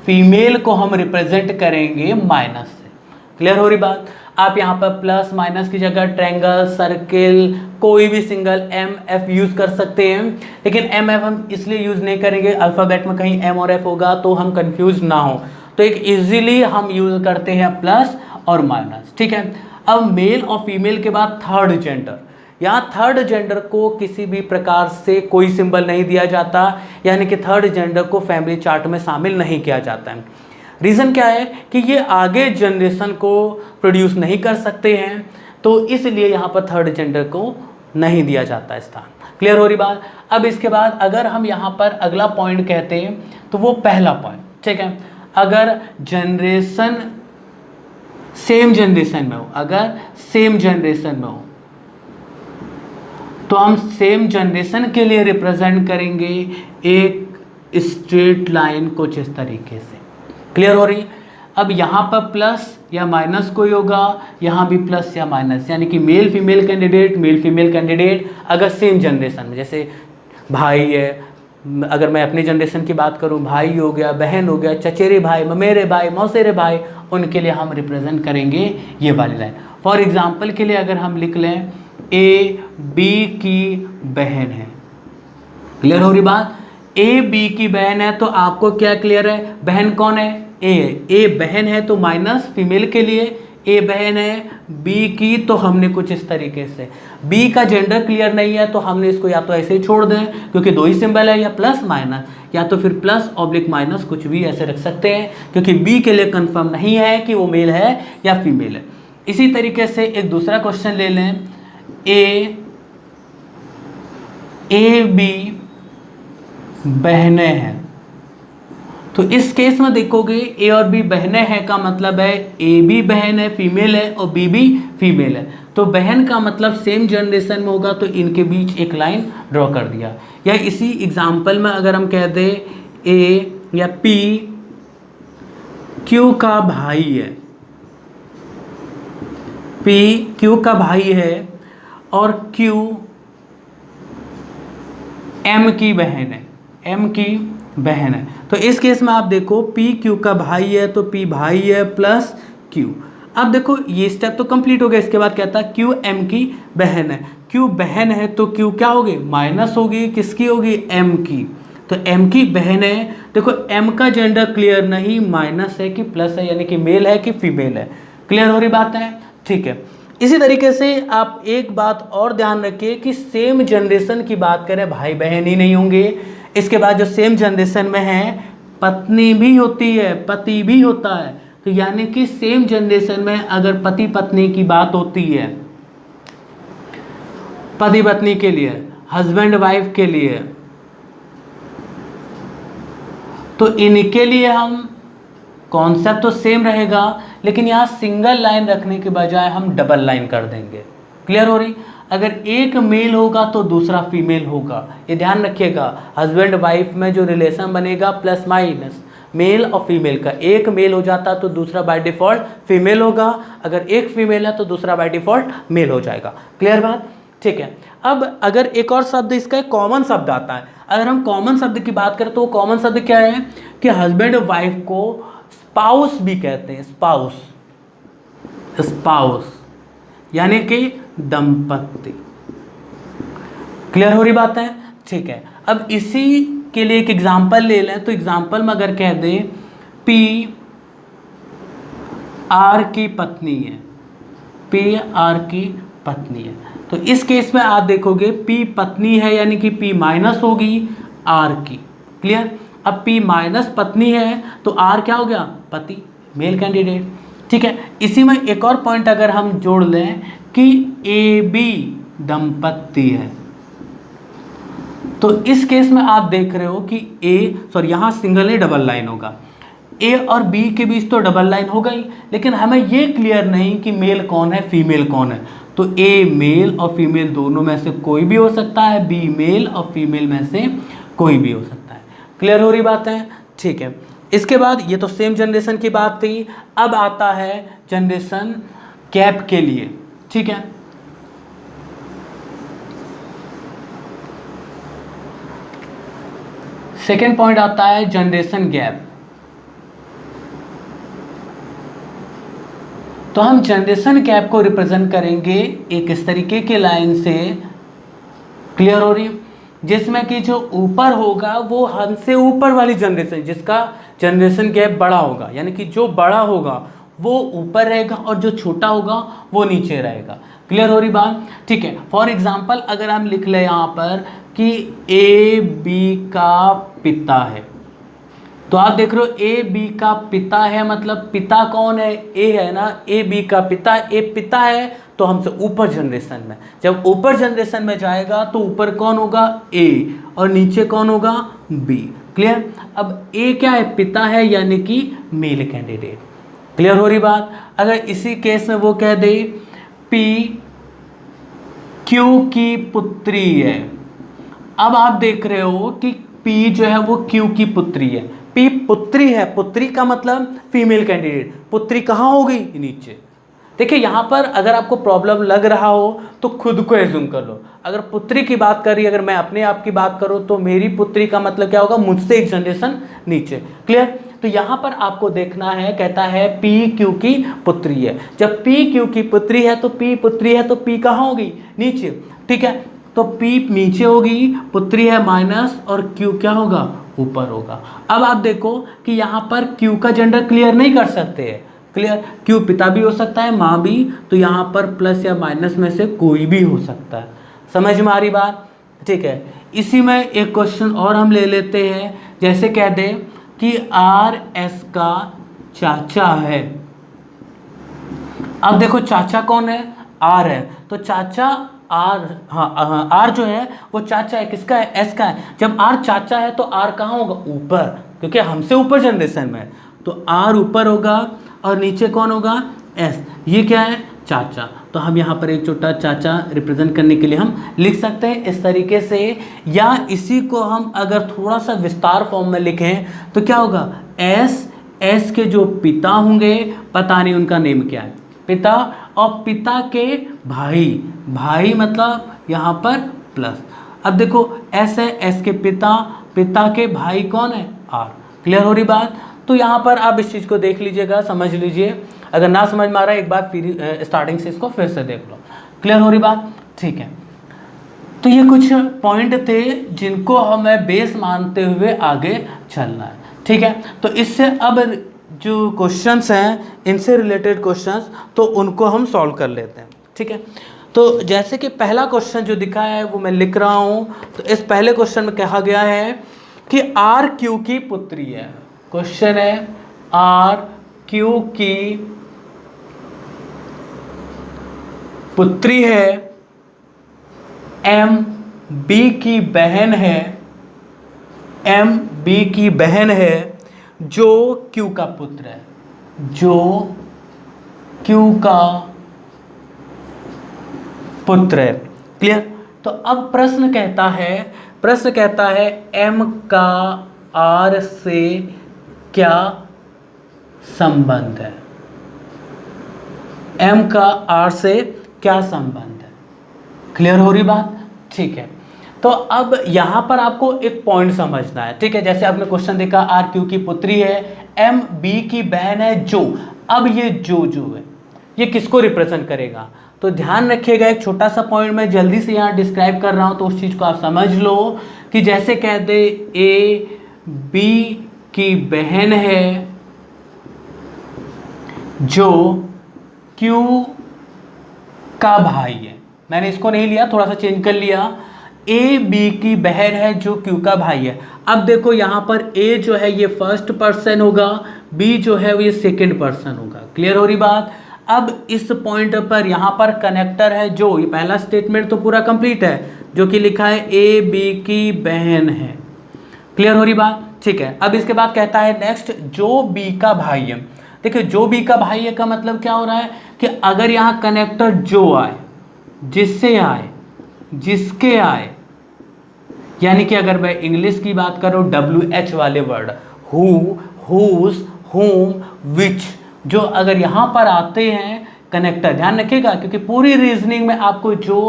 फीमेल को हम रिप्रेजेंट करेंगे माइनस से, क्लियर हो रही बात। आप यहाँ पर प्लस माइनस की जगह ट्रायंगल, सर्किल, कोई भी सिंगल एम एफ यूज़ कर सकते हैं, लेकिन एम एफ हम इसलिए यूज़ नहीं करेंगे, अल्फ़ाबेट में कहीं एम और एफ होगा तो हम कंफ्यूज ना हो, तो एक इजीली हम यूज़ करते हैं प्लस और माइनस, ठीक है। अब मेल और फीमेल के बाद थर्ड जेंडर, यहाँ थर्ड जेंडर को किसी भी प्रकार से कोई सिंबल नहीं दिया जाता, यानी कि थर्ड जेंडर को फैमिली चार्ट में शामिल नहीं किया जाता है। रीज़न क्या है कि ये आगे जनरेशन को प्रोड्यूस नहीं कर सकते हैं, तो इसलिए यहाँ पर थर्ड जेंडर को नहीं दिया जाता स्थान, क्लियर हो रही बात। अब इसके बाद अगर हम यहाँ पर अगला पॉइंट कहते हैं तो वो पहला पॉइंट, ठीक है, अगर जनरेशन सेम जनरेशन में हो, अगर सेम जनरेशन में हो तो हम सेम जनरेशन के लिए रिप्रेजेंट करेंगे एक स्ट्रेट लाइन कुछ इस तरीके से, क्लियर हो रही। अब यहाँ पर प्लस या माइनस कोई होगा, यहाँ भी प्लस या माइनस, यानी कि male female candidate, male female candidate अगर सेम जनरेशन में, जैसे भाई है, अगर मैं अपनी जनरेशन की बात करूँ, भाई हो गया, बहन हो गया, चचेरे भाई, ममेरे भाई, मौसेरे भाई, उनके लिए हम रिप्रेजेंट करेंगे ये वाली लाइन। फॉर एग्जांपल के लिए अगर हम लिख लें ए बी की बहन है, क्लियर हो रही बात। ए बी की बहन है तो आपको क्या क्लियर है, बहन कौन है, ए बहन है तो माइनस फीमेल के लिए, ए बहन है बी की, तो हमने कुछ इस तरीके से, बी का जेंडर क्लियर नहीं है तो हमने इसको या तो ऐसे ही छोड़ दें क्योंकि दो ही सिंबल है, या प्लस माइनस, या तो फिर प्लस ऑब्लिक माइनस कुछ भी ऐसे रख सकते हैं, क्योंकि बी के लिए कंफर्म नहीं है कि वो मेल है या फीमेल है। इसी तरीके से एक दूसरा क्वेश्चन ले लें, ए बी बहनें हैं, तो इस केस में देखोगे ए और बी बहनें हैं का मतलब है ए भी बहन है, फीमेल है, और बी भी फीमेल है, तो बहन का मतलब सेम जनरेशन में होगा, तो इनके बीच एक लाइन ड्रॉ कर दिया। या इसी एग्जाम्पल में अगर हम कह दें ए या पी क्यू का भाई है, पी क्यू का भाई है और क्यू एम की बहन है, एम की बहन है, तो इस केस में आप देखो पी क्यू का भाई है तो पी भाई है प्लस क्यू। अब देखो ये स्टेप तो कंप्लीट हो गया, इसके बाद कहता है क्यू एम की बहन है, क्यू बहन है तो क्यू क्या होगी, माइनस होगी, किसकी होगी, एम की, तो एम की बहन है। देखो एम का जेंडर क्लियर नहीं, माइनस है कि प्लस है, यानी कि मेल है कि फीमेल है, क्लियर हो रही बात है, ठीक है। इसी तरीके से आप एक बात और ध्यान रखिए कि सेम जनरेशन की बात करें, भाई बहन ही नहीं होंगे, इसके बाद जो सेम जनरेशन में है पत्नी भी होती है, पति भी होता है, तो यानी कि सेम जनरेशन में अगर पति पत्नी की बात होती है, पति पत्नी के लिए, हस्बैंड वाइफ के लिए, तो इनके लिए हम कॉन्सेप्ट तो सेम रहेगा, लेकिन यहाँ सिंगल लाइन रखने के बजाय हम डबल लाइन कर देंगे, क्लियर हो रही। अगर एक मेल होगा तो दूसरा फीमेल होगा, ये ध्यान रखिएगा। हस्बैंड वाइफ में जो रिलेशन बनेगा प्लस माइनस मेल और फीमेल का, एक मेल हो जाता तो दूसरा बाय डिफ़ॉल्ट फीमेल होगा, अगर एक फीमेल है तो दूसरा बाय डिफ़ॉल्ट मेल हो जाएगा, क्लियर बात, ठीक है। अब अगर एक और शब्द इसका कॉमन शब्द आता है, अगर हम कॉमन शब्द की बात करें तो वो कॉमन शब्द क्या है कि हस्बैंड और वाइफ को स्पाउस भी कहते हैं, स्पाउस, स्पाउस यानी कि दंपति, क्लियर हो रही बात है, ठीक है। अब इसी के लिए एक एग्जाम्पल ले लें, तो एग्जाम्पल में अगर कह दें पी आर की पत्नी है, पी आर की पत्नी है। तो इस केस में आप देखोगे पी पत्नी है यानी कि पी माइनस होगी आर की। क्लियर? अब पी माइनस पत्नी है तो आर क्या हो गया? पति, मेल कैंडिडेट। ठीक है, इसी में एक और पॉइंट अगर हम जोड़ लें कि ए बी दंपत्ति है, तो इस केस में आप देख रहे हो कि यहां सिंगल नहीं डबल लाइन होगा। ए और बी के बीच तो डबल लाइन हो गई, लेकिन हमें ये क्लियर नहीं कि मेल कौन है फीमेल कौन है। तो ए मेल और फीमेल दोनों में से कोई भी हो सकता है, बी मेल और फीमेल में से कोई भी हो सकता है। क्लियर हो रही बात है? ठीक है, इसके बाद ये तो सेम जनरेशन की बात थी। अब आता है जनरेशन गैप के लिए। ठीक है, सेकेंड पॉइंट आता है जनरेशन गैप। तो हम जनरेशन गैप को रिप्रेजेंट करेंगे एक इस तरीके के लाइन से। क्लियर हो रही है? जिसमें कि जो ऊपर होगा वो हमसे ऊपर वाली जनरेशन, जिसका जनरेशन गैप बड़ा होगा, यानी कि जो बड़ा होगा वो ऊपर रहेगा और जो छोटा होगा वो नीचे रहेगा। क्लियर हो रही बात? ठीक है, फॉर एग्जाम्पल अगर हम लिख ले यहाँ पर कि ए बी का पिता है, तो आप देख रहे हो ए बी का पिता है, मतलब पिता कौन है? ए है ना। ए बी का पिता, ए पिता है तो हमसे ऊपर जनरेशन में, जब ऊपर जनरेशन में जाएगा तो ऊपर कौन होगा? ए, और नीचे कौन होगा? बी। क्लियर? अब ए क्या है? पिता है, यानी कि मेल कैंडिडेट। क्लियर हो रही बात? अगर इसी केस में वो कह दे पी क्यू की पुत्री है, अब आप देख रहे हो कि पी जो है वो क्यू की पुत्री है। पी पुत्री है, पुत्री का मतलब फीमेल कैंडिडेट, पुत्री कहाँ होगी? नीचे। देखिए यहाँ पर अगर आपको प्रॉब्लम लग रहा हो तो खुद को एज्यूम कर लो। अगर पुत्री की बात कर रही है, अगर मैं अपने आप की बात करूँ तो मेरी पुत्री का मतलब क्या होगा? मुझसे एक जनरेशन नीचे। क्लियर? तो यहाँ पर आपको देखना है, कहता है पी क्यू की पुत्री है। जब पी क्यू की पुत्री है तो पी पुत्री है तो पी कहाँ होगी? नीचे। ठीक है, तो पी नीचे होगी, पुत्री है माइनस, और क्यू क्या होगा? ऊपर होगा। अब आप देखो कि यहाँ पर क्यू का जेंडर क्लियर नहीं कर सकते हैं। क्लियर? क्यू पिता भी हो सकता है, माँ भी, तो यहाँ पर प्लस या माइनस में से कोई भी हो सकता है। समझ में आ रही बात? ठीक है, इसी में एक क्वेश्चन और हम ले लेते हैं। जैसे कह दे कि आर एस का चाचा है। अब देखो चाचा कौन है? आर है, तो चाचा आर, हाँ आर जो है वो चाचा है, किसका है? एस का है। जब आर चाचा है तो आर कहाँ होगा? ऊपर, क्योंकि हमसे ऊपर जनरेशन में है, तो आर ऊपर होगा और नीचे कौन होगा? एस। ये क्या है? चाचा। तो हम यहाँ पर एक छोटा चाचा रिप्रेजेंट करने के लिए हम लिख सकते हैं इस तरीके से, या इसी को हम अगर थोड़ा सा विस्तार फॉर्म में लिखें तो क्या होगा? एस के जो पिता होंगे, पता नहीं उनका नेम क्या है, पिता, और पिता के भाई मतलब यहाँ पर प्लस। अब देखो एस है, एस के पिता, पिता के भाई कौन है? आर। क्लियर हो रही बात? तो यहाँ पर आप इस चीज़ को देख लीजिएगा, समझ लीजिए। अगर ना समझ में आ रहा है एक बार फिर स्टार्टिंग से इसको फिर से देख लो। क्लियर हो रही बात? ठीक है, तो ये कुछ पॉइंट थे जिनको हमें बेस मानते हुए आगे चलना है। ठीक है, तो इससे अब जो क्वेश्चंस हैं, इनसे रिलेटेड क्वेश्चंस, तो उनको हम सॉल्व कर लेते हैं। ठीक है, तो जैसे कि पहला क्वेश्चन जो दिखा है वो मैं लिख रहा हूँ। तो इस पहले क्वेश्चन में कहा गया है कि आर क्यू की पुत्री है। क्वेश्चन है आर क्यू की पुत्री है, एम बी की बहन है, एम बी की बहन है, जो क्यू का पुत्र है, जो क्यू का पुत्र है। क्लियर? तो अब प्रश्न कहता है एम का आर से क्या संबंध है? एम का आर से क्या संबंध है? क्लियर हो रही बात? ठीक है, तो अब यहां पर आपको एक पॉइंट समझना है। ठीक है, जैसे आपने क्वेश्चन देखा आर क्यू की पुत्री है, एम बी की बहन है, जो, अब ये जो है ये किसको रिप्रेजेंट करेगा? तो ध्यान रखिएगा, एक छोटा सा पॉइंट मैं जल्दी से यहाँ डिस्क्राइब कर रहा हूँ तो उस चीज़ को आप समझ लो कि जैसे कह दे ए बी की बहन है, जो Q का भाई है, मैंने इसको नहीं लिया, थोड़ा सा चेंज कर लिया, A B की बहन है जो Q का भाई है। अब देखो यहाँ पर A जो है ये फर्स्ट पर्सन होगा, B जो है वो ये सेकंड पर्सन होगा। क्लियर हो रही बात। अब इस पॉइंट पर यहाँ पर कनेक्टर है जो, ये पहला स्टेटमेंट तो पूरा कंप्लीट है, जो कि लिखा है A B की बहन है। क्लियर हो रही बात, ठीक है। अब इसके बाद कहता है नेक्स्ट, जो B का भाई है। देखिए जो B का भाई है का मतलब क्या हो रहा है कि अगर यहाँ कनेक्टर जो आए, जिससे आए, जिसके आए, यानी कि अगर मैं इंग्लिश की बात करूं WH वाले वर्ड, हु, हुज, हुम, विच, जो अगर यहाँ पर आते हैं कनेक्टर, ध्यान रखिएगा क्योंकि पूरी रीजनिंग में आपको जो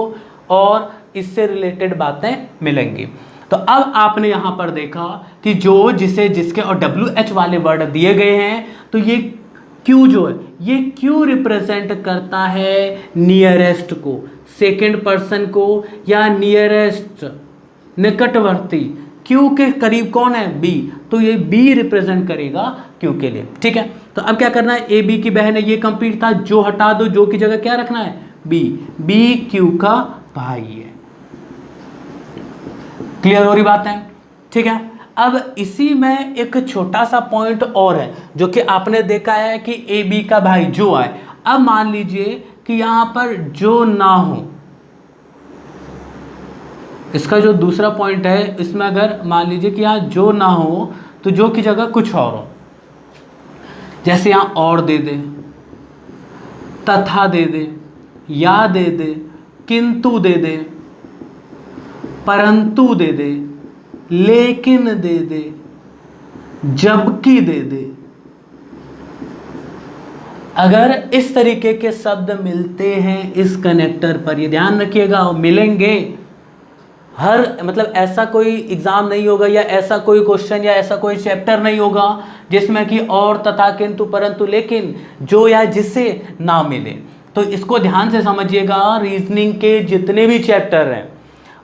और इससे रिलेटेड बातें मिलेंगी। तो अब आपने यहाँ पर देखा कि जो, जिसे, जिसके और WH वाले वर्ड दिए गए हैं, तो ये Q जो है ये Q रिप्रेजेंट करता है नियरेस्ट को, सेकेंड पर्सन को, या नियरेस्ट, निकटवर्ती। Q के करीब कौन है? B, तो ये B रिप्रेजेंट करेगा Q के लिए। ठीक है, तो अब क्या करना है, A B की बहन है, ये कंप्लीट था, जो हटा दो, जो की जगह क्या रखना है? B, B Q का भाई है। क्लियर हो रही बात है, ठीक है। अब इसी में एक छोटा सा पॉइंट और है, जो कि आपने देखा है कि ए बी का भाई जो आए। अब मान लीजिए कि यहां पर जो ना हो, इसका जो दूसरा पॉइंट है, इसमें अगर मान लीजिए कि यहां जो ना हो, तो जो की जगह कुछ और हो, जैसे यहां और दे दे, तथा दे दे, या दे दे, किंतु दे दे, परंतु दे दे, लेकिन दे दे, जबकि दे दे। अगर इस तरीके के शब्द मिलते हैं इस कनेक्टर पर, ये ध्यान रखिएगा, मिलेंगे हर, मतलब ऐसा कोई एग्जाम नहीं होगा या ऐसा कोई क्वेश्चन या ऐसा कोई चैप्टर नहीं होगा जिसमें कि और, तथा, किंतु, परंतु, लेकिन, जो या जिससे ना मिले। तो इसको ध्यान से समझिएगा, रीजनिंग के जितने भी चैप्टर हैं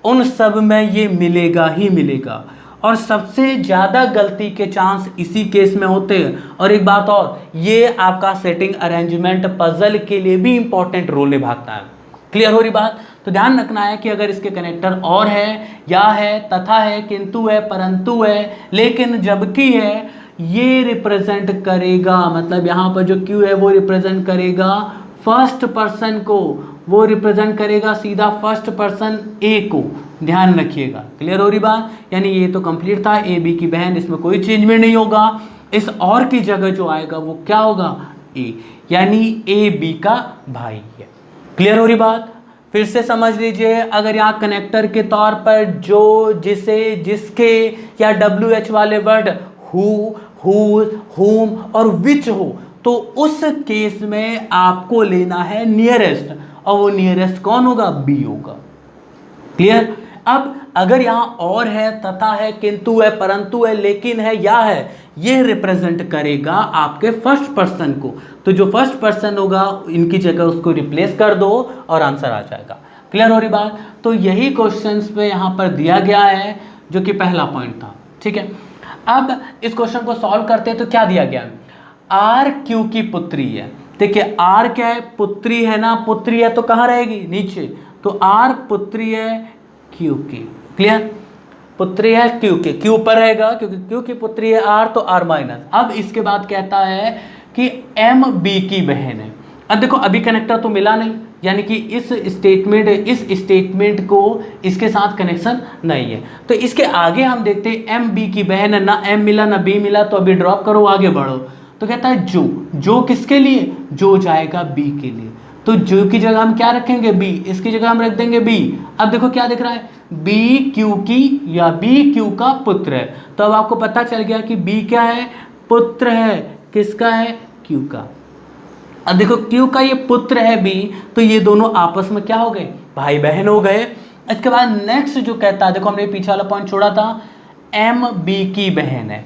उन सब में ये मिलेगा ही मिलेगा, और सबसे ज़्यादा गलती के चांस इसी केस में होते हैं। और एक बात और, ये आपका सेटिंग अरेंजमेंट पजल के लिए भी इंपॉर्टेंट रोल निभाता है। क्लियर हो रही बात। तो ध्यान रखना है कि अगर इसके कनेक्टर और है, या है, तथा है, किंतु है, परंतु है, लेकिन, जबकि है, ये रिप्रेजेंट करेगा, मतलब यहाँ पर जो Q है वो रिप्रेजेंट करेगा फर्स्ट पर्सन को, वो रिप्रेजेंट करेगा सीधा फर्स्ट पर्सन ए को। ध्यान रखिएगा, क्लियर हो रही बात। यानी ये तो कंप्लीट था, ए बी की बहन, इसमें कोई चेंजमेंट नहीं होगा। इस और की जगह जो आएगा वो क्या होगा? ए, यानी ए बी का भाई है। क्लियर हो रही बात। फिर से समझ लीजिए, अगर यहाँ कनेक्टर के तौर पर जो, जिसे, जिसके, या WH वाले वर्ड हु, हुज, हुम और विच हो, तो उस केस में आपको लेना है नियरेस्ट, और वो नियरेस्ट कौन होगा? बी होगा। क्लियर। अब अगर यहाँ और है, तथा है, किंतु है, परंतु है, लेकिन है, या है, ये रिप्रेजेंट करेगा आपके फर्स्ट पर्सन को। तो जो फर्स्ट पर्सन होगा इनकी जगह उसको रिप्लेस कर दो और आंसर आ जाएगा। क्लियर हो रही बात। तो यही क्वेश्चंस पे यहाँ पर दिया गया है, जो कि पहला पॉइंट था। ठीक है, अब इस क्वेश्चन को सॉल्व करते हैं तो क्या दिया गया? आर क्यू की पुत्री है। देखिए आर क्या है? पुत्री है ना, पुत्री है तो कहाँ रहेगी? नीचे। तो आर पुत्री है क्यू की। क्लियर, पुत्री है क्यू की, क्यू पर रहेगा क्योंकि क्यू की पुत्री है आर, तो आर माइनस। अब इसके बाद कहता है कि एम बी की बहन है। अब देखो अभी कनेक्टर तो मिला नहीं, यानी कि इस स्टेटमेंट को इसके साथ कनेक्शन नहीं है। तो इसके आगे हम देखते हैं एम बी की बहन है, ना एम मिला ना बी मिला, तो अभी ड्रॉप करो, आगे बढ़ो। तो कहता है जो किसके लिए? जो जाएगा बी के लिए। तो जो की जगह हम क्या रखेंगे? बी। इसकी जगह हम रख देंगे बी। अब देखो क्या दिख रहा है? बी क्यू की, या बी क्यू का पुत्र है। तो अब आपको पता चल गया कि बी क्या है? पुत्र है। किसका है? क्यू का। अब देखो क्यू का ये पुत्र है बी, तो ये दोनों आपस में क्या हो गए? भाई बहन हो गए। इसके बाद नेक्स्ट जो कहता है, देखो हमने पीछे वाला पॉइंट छोड़ा था, एम बी की बहन है।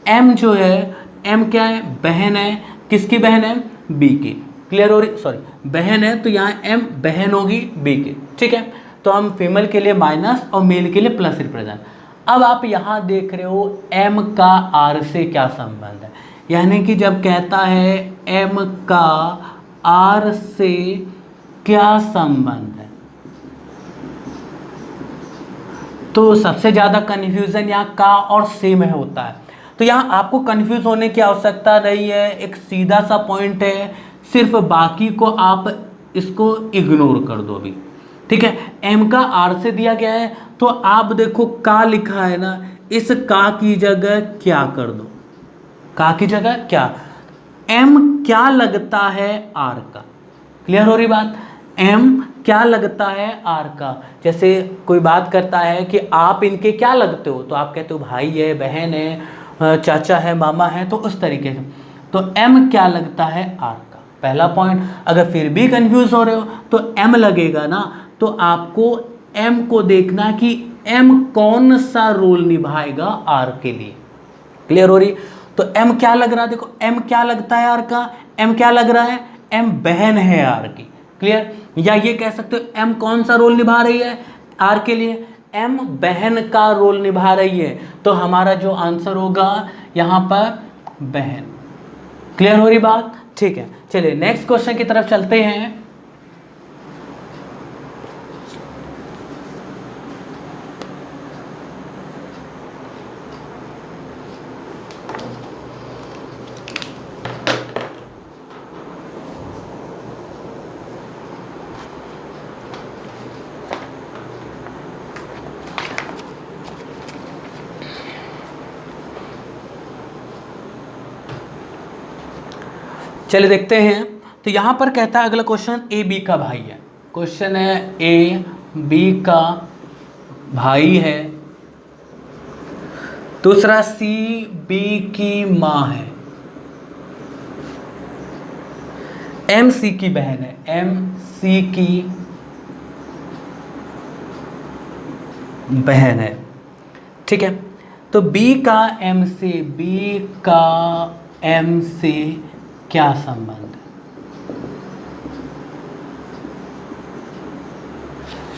एम जो है, एम क्या है? बहन है। किसकी बहन है? बी की। क्लियर हो रही? सॉरी, बहन है तो यहाँ एम बहन होगी बी की। ठीक है, तो हम फीमेल के लिए माइनस और मेल के लिए प्लस रिप्रेजेंट। अब आप यहाँ देख रहे हो एम का आर से क्या संबंध है? यानी कि जब कहता है m का r से क्या संबंध है, तो सबसे ज़्यादा कन्फ्यूज़न यहाँ का और से में होता है। तो यहाँ आपको कन्फ्यूज़ होने की आवश्यकता नहीं है, एक सीधा सा पॉइंट है, सिर्फ बाकी को आप इसको इग्नोर कर दो अभी, ठीक है। m का r से दिया गया है, तो आप देखो का लिखा है ना, इस का की जगह क्या कर दो, का की जगह क्या, m क्या लगता है r का। क्लियर हो रही बात, m क्या लगता है r का। जैसे कोई बात करता है कि आप इनके क्या लगते हो, तो आप कहते हो भाई है, बहन है, चाचा है, मामा है, तो उस तरीके से। तो m क्या लगता है r का, पहला पॉइंट। अगर फिर भी कंफ्यूज हो रहे हो तो m लगेगा ना, तो आपको m को देखना कि m कौन सा रोल निभाएगा r के लिए। क्लियर हो रही, तो m क्या लग रहा है, देखो m क्या लगता है r का, m क्या लग रहा है, m बहन है r की। क्लियर, या ये कह सकते हो m कौन सा रोल निभा रही है r के लिए, m बहन का रोल निभा रही है, तो हमारा जो आंसर होगा यहाँ पर बहन। क्लियर हो रही बात, ठीक है। चलिए नेक्स्ट क्वेश्चन की तरफ चलते हैं। चलिए देखते हैं। तो यहाँ पर कहता है अगला क्वेश्चन ए बी का भाई है। क्वेश्चन है ए बी का भाई है, दूसरा सी बी की माँ है, एम सी की बहन है, एम सी की बहन है, ठीक है। तो बी का एम से, बी का एम से क्या संबंध है।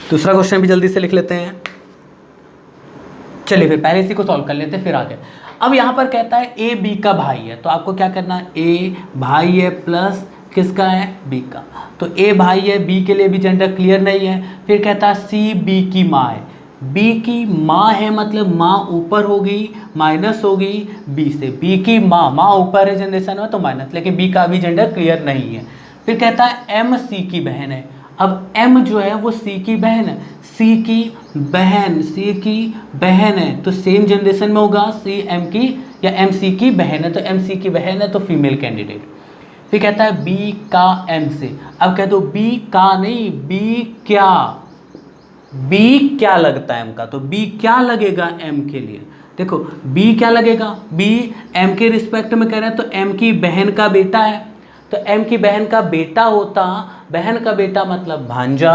दूसरा क्वेश्चन भी जल्दी से लिख लेते हैं। चलिए फिर पहले इसी को सॉल्व कर लेते हैं फिर आगे। अब यहां पर कहता है ए बी का भाई है, तो आपको क्या करना है, ए भाई है प्लस किसका है, बी का। तो ए भाई है, बी के लिए भी जेंडर क्लियर नहीं है। फिर कहता है सी बी की माँ है, बी की माँ है मतलब माँ ऊपर होगी, माइनस होगी बी से, बी की माँ, माँ ऊपर है जनरेशन में तो माइनस, लेकिन बी का भी जेंडर क्लियर नहीं है। फिर कहता है एम सी की बहन है, अब एम जो है वो सी की बहन है, सी की बहन, सी की बहन है तो सेम जनरेशन में होगा, सी एम की या एम सी की बहन है तो एम सी की बहन है तो फीमेल कैंडिडेट। फिर कहता है बी का एम से, अब कह दो बी का नहीं, बी क्या, बी क्या लगता है एम का, तो बी क्या लगेगा एम के लिए, देखो बी क्या लगेगा, बी एम के रिस्पेक्ट में कह रहे हैं तो एम की बहन का बेटा है, तो एम की बहन का बेटा होता, बहन का बेटा मतलब भांजा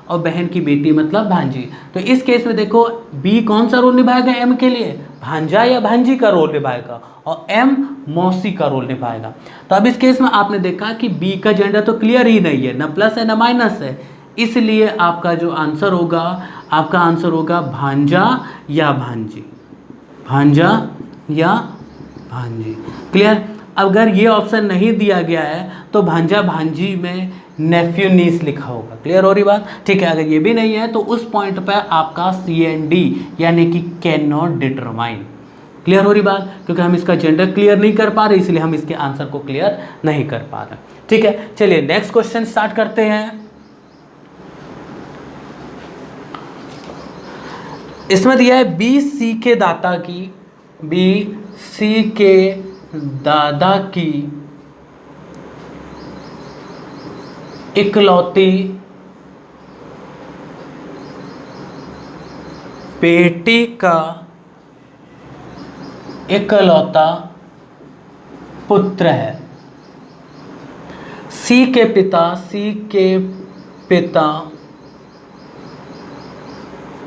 और बहन की बेटी मतलब भांजी। तो इस केस में देखो बी कौन सा रोल निभाएगा एम के लिए, भांजा या भांजी का रोल निभाएगा और एम मौसी का रोल निभाएगा। तो अब इस केस में आपने देखा कि बी का जेंडर तो क्लियर ही नहीं है, ना प्लस है ना माइनस है, इसलिए आपका जो आंसर होगा, आपका आंसर होगा भांजा या भांजी, भांजा या भांजी। क्लियर, अगर ये ऑप्शन नहीं दिया गया है तो भांजा भांजी में नेफ्यू नीस लिखा होगा। क्लियर हो रही बात, ठीक है। अगर ये भी नहीं है तो उस पॉइंट पर आपका सी एंड डी यानी कि कैन नॉट डिटरमाइन। क्लियर हो रही बात, क्योंकि हम इसका जेंडर क्लियर नहीं कर पा रहे इसलिए हम इसके आंसर को क्लियर नहीं कर पा रहे। ठीक है, चलिए नेक्स्ट क्वेश्चन स्टार्ट करते हैं। इसमें दिया है बी सी के दाता की, बी सी के दादा की इकलौती बेटी का इकलौता पुत्र है। सी के पिता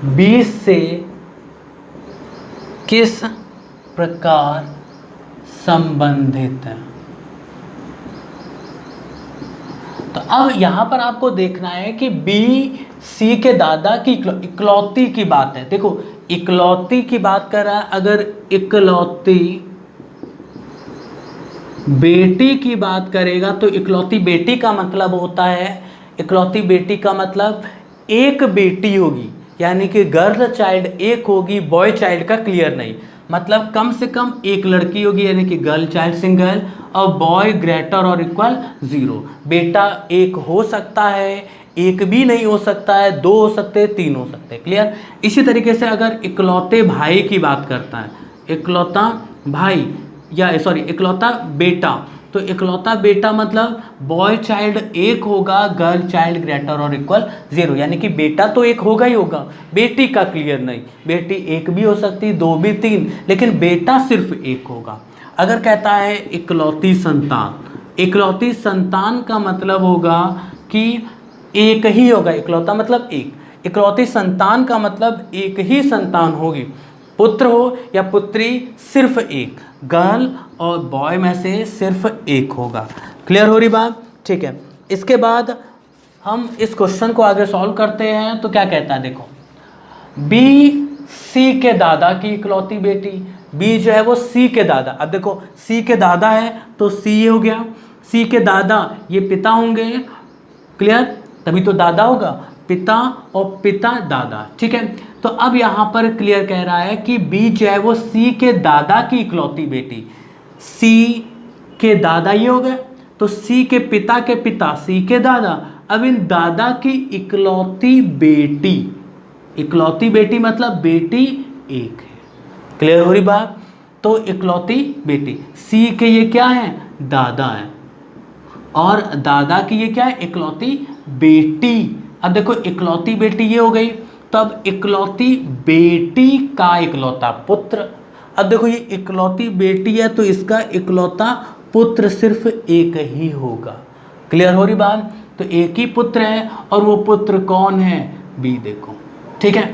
बी से किस प्रकार संबंधित है। तो अब यहां पर आपको देखना है कि बी सी के दादा की इकलौती की बात है। देखो इकलौती की बात कर रहा है, अगर इकलौती बेटी की बात करेगा तो इकलौती बेटी का मतलब होता है, इकलौती बेटी का मतलब एक बेटी होगी, यानी कि गर्ल चाइल्ड एक होगी, बॉय चाइल्ड का क्लियर नहीं, मतलब कम से कम एक लड़की होगी, यानी कि गर्ल चाइल्ड सिंगल, और बॉय ग्रेटर और इक्वल 0। बेटा एक हो सकता है, एक भी नहीं हो सकता है, 2 हो सकते हैं, 3 हो सकते हैं, क्लियर। इसी तरीके से अगर इकलौते भाई की बात करता है, इकलौता भाई या सॉरी इकलौता बेटा, तो इकलौता बेटा मतलब बॉय चाइल्ड एक होगा, गर्ल चाइल्ड ग्रेटर और इक्वल 0, यानी कि बेटा तो एक होगा ही होगा, बेटी का क्लियर नहीं, बेटी एक भी हो सकती, 2 भी, 3, लेकिन बेटा सिर्फ एक होगा। अगर कहता है इकलौती संतान, इकलौती संतान का मतलब होगा कि एक ही होगा, इकलौता मतलब एक, इकलौती संतान का मतलब एक ही संतान होगी, पुत्र हो या पुत्री सिर्फ एक, गर्ल और बॉय में से सिर्फ एक होगा। क्लियर हो रही बात? ठीक है। इसके बाद हम इस क्वेश्चन को आगे सॉल्व करते हैं। तो क्या कहता है, देखो, बी सी के दादा की इकलौती बेटी, बी जो है वो सी के दादा, अब देखो सी के दादा है तो सी हो गया, सी के दादा ये पिता होंगे, क्लियर, तभी तो दादा होगा, पिता और पिता दादा, ठीक है। तो अब यहाँ पर क्लियर कह रहा है कि बी जो है वो सी के दादा की इकलौती बेटी, सी के दादा ये हो गए, तो सी के पिता सी के दादा, अब इन दादा की इकलौती बेटी, इकलौती बेटी मतलब बेटी एक है, क्लियर हो रही बात। तो इकलौती बेटी सी के ये क्या है, दादा है, और दादा की ये क्या है, इकलौती बेटी। अब देखो इकलौती बेटी ये हो गई, तो अब इकलौती बेटी का इकलौता पुत्र, अब देखो ये इकलौती बेटी है तो इसका इकलौता पुत्र सिर्फ एक ही होगा, क्लियर हो रही बात। तो एक ही पुत्र है और वो पुत्र कौन है, बी, देखो, ठीक है।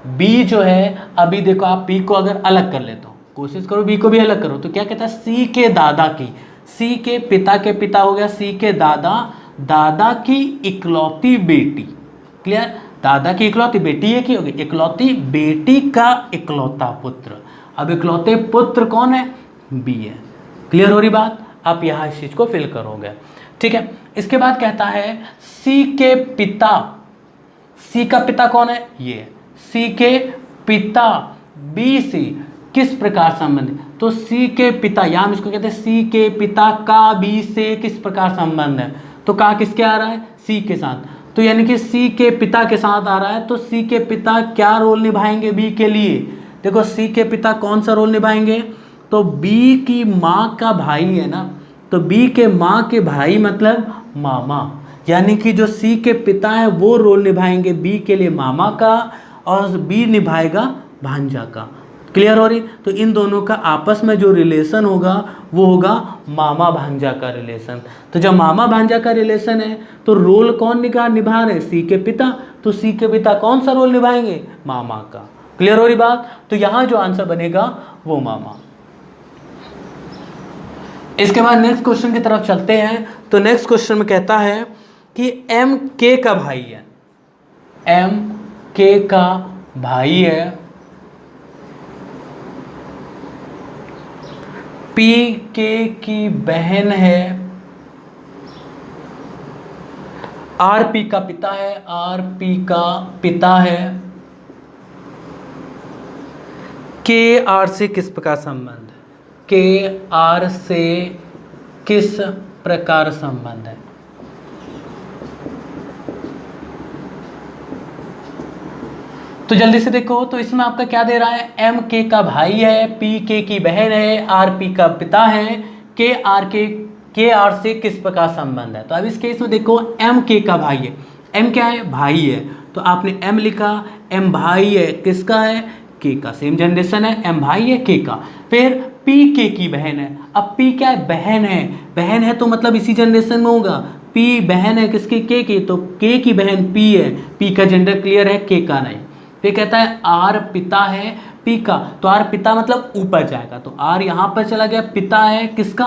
बी जो है, अभी देखो आप बी को अगर अलग कर लेते हो, कोशिश करो बी को भी अलग करो, तो क्या कहता है, सी के दादा की, सी के पिता हो गया, सी के दादा, दादा की इकलौती बेटी, क्लियर, दादा की इकलौती बेटी एक ही होगी, इकलौती बेटी का इकलौता पुत्र, अब इकलौते पुत्र कौन है, बी है, क्लियर हो रही बात। आप यहाँ इस चीज को फिल करोगे, ठीक है। इसके बाद कहता है सी के पिता, सी का पिता कौन है, ये, सी के पिता बी से किस प्रकार संबंध है, तो सी के पिता, यहाँ हम इसको कहते हैं सी के पिता का बी से किस प्रकार संबंध है, तो का किसके आ रहा है, सी के साथ, तो यानी कि सी के पिता के साथ आ रहा है, तो सी के पिता क्या रोल निभाएंगे बी के लिए, देखो सी के पिता कौन सा रोल निभाएंगे, तो बी की माँ का भाई है ना, तो बी के माँ के भाई मतलब मामा, यानी कि जो सी के पिता है वो रोल निभाएंगे बी के लिए मामा का, और बी निभाएगा भांजा का, क्लियर हो रही। तो इन दोनों का आपस में जो रिलेशन होगा वो होगा मामा भांजा का रिलेशन। तो जब मामा भांजा का रिलेशन है तो रोल कौन निभा रहे, सी के पिता, तो सी के पिता कौन सा रोल निभाएंगे, मामा का, क्लियर हो रही बात। तो यहाँ जो आंसर बनेगा वो मामा। इसके बाद नेक्स्ट क्वेश्चन की तरफ चलते हैं। तो नेक्स्ट क्वेश्चन में कहता है कि एम के का भाई है, एम के का भाई है, पी के की बहन है, आर पी का पिता है, आर पी का पिता है, के आर से किस प्रकार संबंध है, के आर से किस प्रकार संबंध है। तो जल्दी से देखो, तो इसमें आपका क्या दे रहा है, एम के का भाई है, पी के की बहन है, आर पी का पिता है, के आर से किस प्रकार संबंध है। तो अब इस केस में देखो एम के का भाई है, एम क्या है, भाई है, तो आपने एम लिखा, एम भाई है किसका है, के का, सेम जनरेशन है, एम भाई है के का। फिर पी के की बहन है, अब पी क्या है, बहन है तो मतलब इसी जनरेशन में होगा, पी बहन है किसकी, के की, तो के की बहन पी है, पी का जेंडर क्लियर है, के का नहीं। फिर कहता है आर पिता है पी का, तो आर पिता मतलब ऊपर जाएगा, तो आर यहाँ पर चला गया, पिता है किसका,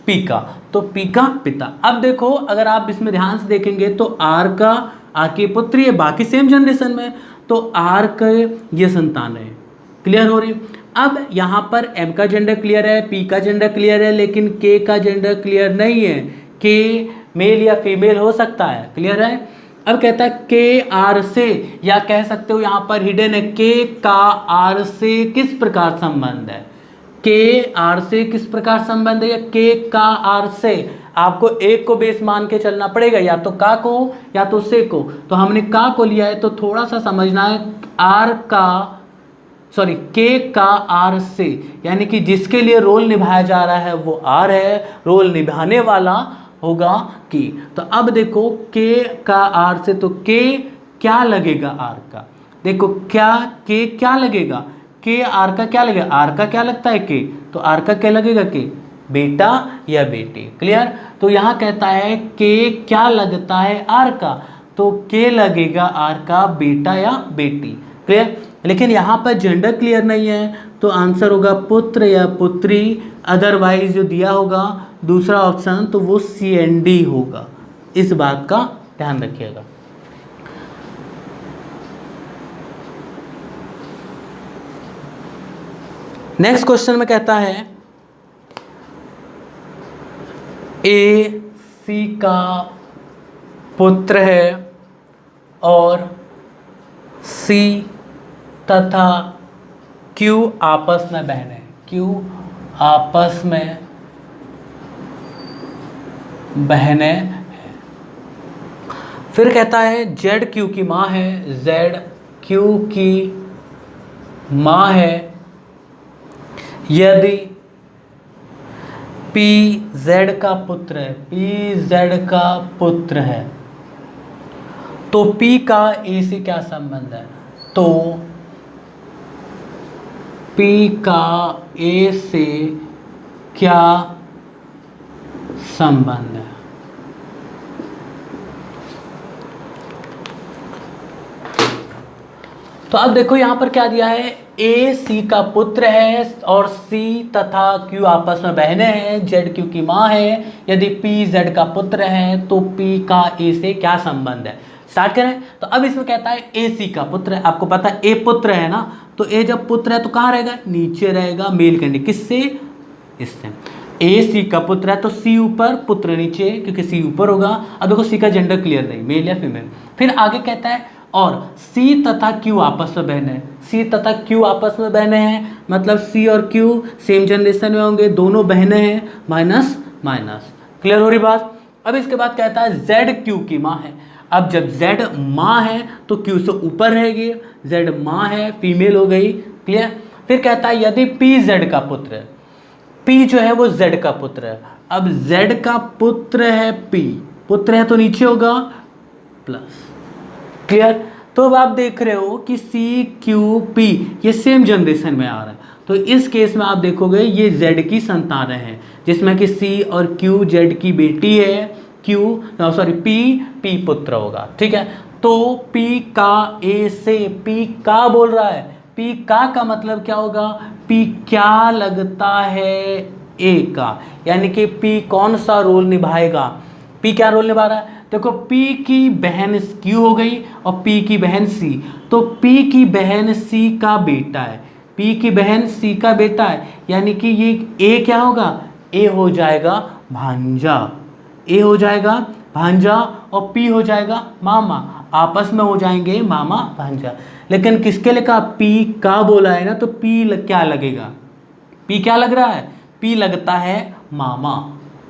पी का, तो पी का पिता। अब देखो अगर आप इसमें ध्यान से देखेंगे तो आर की पुत्री है, बाकी सेम जनरेशन में, तो आर का ये संतान है, क्लियर हो रही। अब यहाँ पर M का जेंडर क्लियर है, P का जेंडर क्लियर है, लेकिन K का जेंडर क्लियर नहीं है। K मेल या फीमेल हो सकता है, क्लियर है। अब कहता है K R से, या कह सकते हो यहाँ पर हिडन है, K का R से किस प्रकार संबंध है, K R से किस प्रकार संबंध है, या K का R से आपको एक को बेस मान के चलना पड़ेगा, या तो का को या तो से को। तो हमने का को लिया है, तो थोड़ा सा समझना है, K का R से, यानी कि जिसके लिए रोल निभाया जा रहा है वो R है, रोल निभाने वाला होगा K। तो अब देखो K का R से, तो K क्या लगेगा R का, देखो क्या K क्या लगेगा, K R का क्या लगेगा, R का क्या लगता है K, तो R का क्या लगेगा K, बेटा या बेटी, क्लियर। तो यहाँ कहता है K क्या लगता है R का, तो K लगेगा R का बेटा या बेटी, क्लियर। लेकिन यहाँ पर जेंडर क्लियर नहीं है, तो आंसर होगा पुत्र या पुत्री, अदरवाइज जो दिया होगा दूसरा ऑप्शन तो वो CND होगा। इस बात का ध्यान रखिएगा। नेक्स्ट क्वेश्चन में कहता है A C का पुत्र है और C तथा Q आपस में बहन है, Q आपस में बहनें हैं। फिर कहता है Z Q की माँ है, Z Q की माँ है, यदि P Z का पुत्र है, P Z का पुत्र है, तो P का A से क्या संबंध है, तो P का A से क्या संबंध है। तो अब देखो यहां पर क्या दिया है, A C का पुत्र है और C तथा Q आपस में बहनें हैं, Z Q की माँ है, यदि P Z का पुत्र है तो P का A से क्या संबंध है। स्टार्ट करें। तो अब इसमें कहता है A C का पुत्र है, आपको पता है A पुत्र है ना, तो A जब पुत्र है तो कहाँ रहेगा, नीचे रहेगा, मेल कैंडिडेट, किससे, इससे। A C का पुत्र है तो C ऊपर, पुत्र नीचे, क्योंकि C ऊपर होगा। अब देखो C का जेंडर क्लियर नहीं, मेल या फीमेल। फिर आगे कहता है और C तथा Q आपस में बहने हैं, C तथा Q आपस में बहने हैं, मतलब C और Q सेम जनरेशन में होंगे, दोनों बहने हैं, माइनस माइनस, क्लियर हो रही बात। अब इसके बाद कहता है Z Q की माँ है। अब जब Z माँ है तो Q से ऊपर रहेगी, Z माँ है, फीमेल हो गई, क्लियर। फिर कहता है यदि P Z का पुत्र है, P जो है वो Z का पुत्र है। अब Z का पुत्र है P, पुत्र है तो नीचे होगा प्लस, क्लियर। तो अब आप देख रहे हो कि C Q P ये सेम जनरेशन में आ रहा है, तो इस केस में आप देखोगे ये Z की संतानें हैं, जिसमें कि C और Q Z की बेटी है, P पुत्र होगा, ठीक है। तो P का A से, P का बोल रहा है, P का मतलब क्या होगा, P क्या लगता है A का, यानी कि P कौन सा रोल निभाएगा, P क्या रोल निभा रहा है। देखो P की बहन Q हो गई और P की बहन C, तो P की बहन C का बेटा है, P की बहन C का बेटा है, यानी कि ये A क्या होगा, A हो जाएगा भांजा, A हो जाएगा भांजा और P हो जाएगा मामा, आपस में हो जाएंगे मामा भांजा। लेकिन किसके लिखा, P का बोला है ना, तो P क्या लगेगा, P क्या लग रहा है, P लगता है मामा,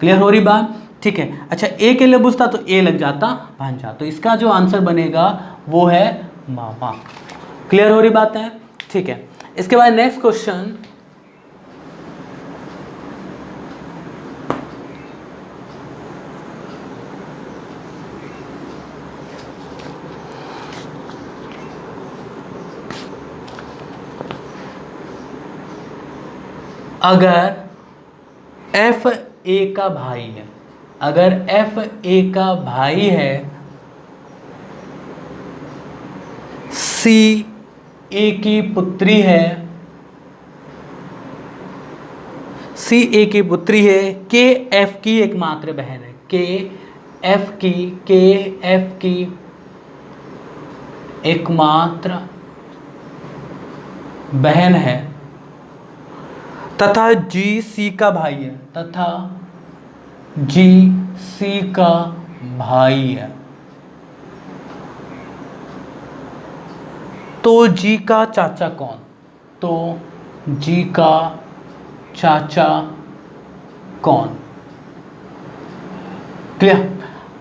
क्लियर हो रही बात, ठीक है। अच्छा A के लिए पूछता तो A लग जाता भांजा, तो इसका जो आंसर बनेगा वो है मामा, क्लियर हो रही बात है, ठीक है। इसके बाद नेक्स्ट क्वेश्चन, अगर F A का भाई है, अगर F A का भाई है, C A की पुत्री है, C A की पुत्री है, K F की एकमात्र बहन है, K F की एकमात्र बहन है, तथा जी सी का भाई है, तथा जी सी का भाई है, तो जी का चाचा कौन? तो जी का चाचा कौन? क्लियर?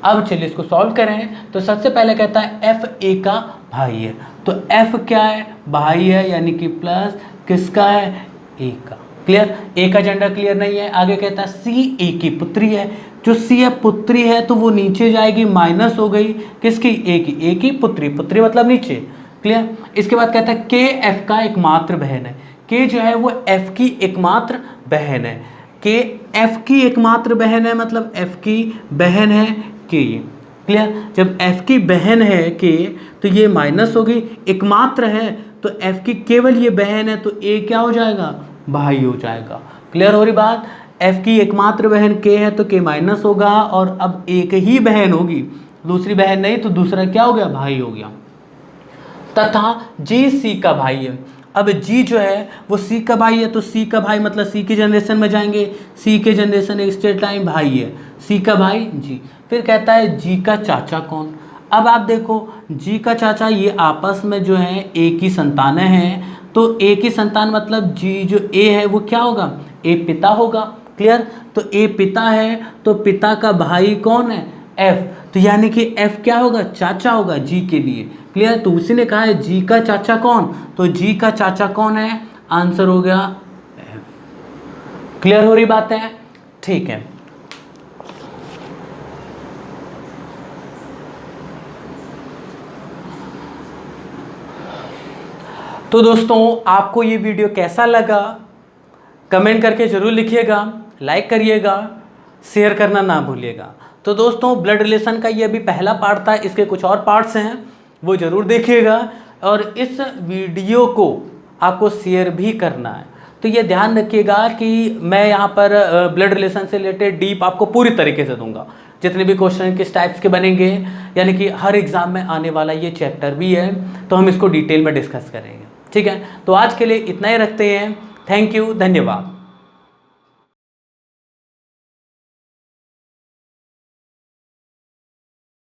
अब चलिए इसको सॉल्व करें। तो सबसे पहले कहता है एफ ए का भाई है, तो एफ क्या है? भाई है, यानी कि प्लस किसका है? ए का। क्लियर? ए का जेंडर क्लियर नहीं है। आगे कहता है सी ए की पुत्री है, जो सी है पुत्री है तो वो नीचे जाएगी, माइनस हो गई किसकी? ए की। ए की पुत्री, पुत्री मतलब नीचे। क्लियर? इसके बाद कहता है के एफ का एकमात्र बहन है, के जो है वो एफ की एकमात्र बहन है, के एफ की एकमात्र बहन है, मतलब एफ की बहन है के। क्लियर? जब एफ की बहन है के तो ये माइनस होगी, एकमात्र है तो एफ की केवल ये बहन है तो ए क्या हो जाएगा? भाई हो जाएगा। क्लियर हो रही बात? एफ की एकमात्र बहन के है तो के माइनस होगा, और अब एक ही बहन होगी, दूसरी बहन नहीं, तो दूसरा क्या हो गया? भाई हो गया। तथा जी सी का भाई है, अब जी जो है वो सी का भाई है, तो सी का भाई मतलब सी की जनरेशन में जाएंगे, सी के जनरेशन एक स्ट्रेट लाइन, भाई है, सी का भाई जी। फिर कहता है जी का चाचा कौन? अब आप देखो जी का चाचा, ये आपस में जो है एक ही संतानें हैं, तो एक ही संतान मतलब जी जो ए है वो क्या होगा? ए पिता होगा। क्लियर? तो ए पिता है तो पिता का भाई कौन है? एफ, तो यानी कि एफ क्या होगा? चाचा होगा जी के लिए। क्लियर? तो उसी ने कहा है जी का चाचा कौन, तो जी का चाचा कौन है? आंसर हो गया एफ। क्लियर हो रही बात है? ठीक है। तो दोस्तों आपको ये वीडियो कैसा लगा कमेंट करके ज़रूर लिखिएगा, लाइक करिएगा, शेयर करना ना भूलिएगा। तो दोस्तों ब्लड रिलेशन का ये अभी पहला पार्ट था, इसके कुछ और पार्ट्स हैं वो ज़रूर देखिएगा, और इस वीडियो को आपको शेयर भी करना है। तो ये ध्यान रखिएगा कि मैं यहाँ पर ब्लड रिलेशन से रिलेटेड डीप आपको पूरी तरीके से दूंगा, जितने भी क्वेश्चन किस टाइप्स के बनेंगे, यानी कि हर एग्ज़ाम में आने वाला ये चैप्टर भी है, तो हम इसको डिटेल में डिस्कस करेंगे। ठीक है? तो आज के लिए इतना ही रखते हैं। थैंक यू, धन्यवाद।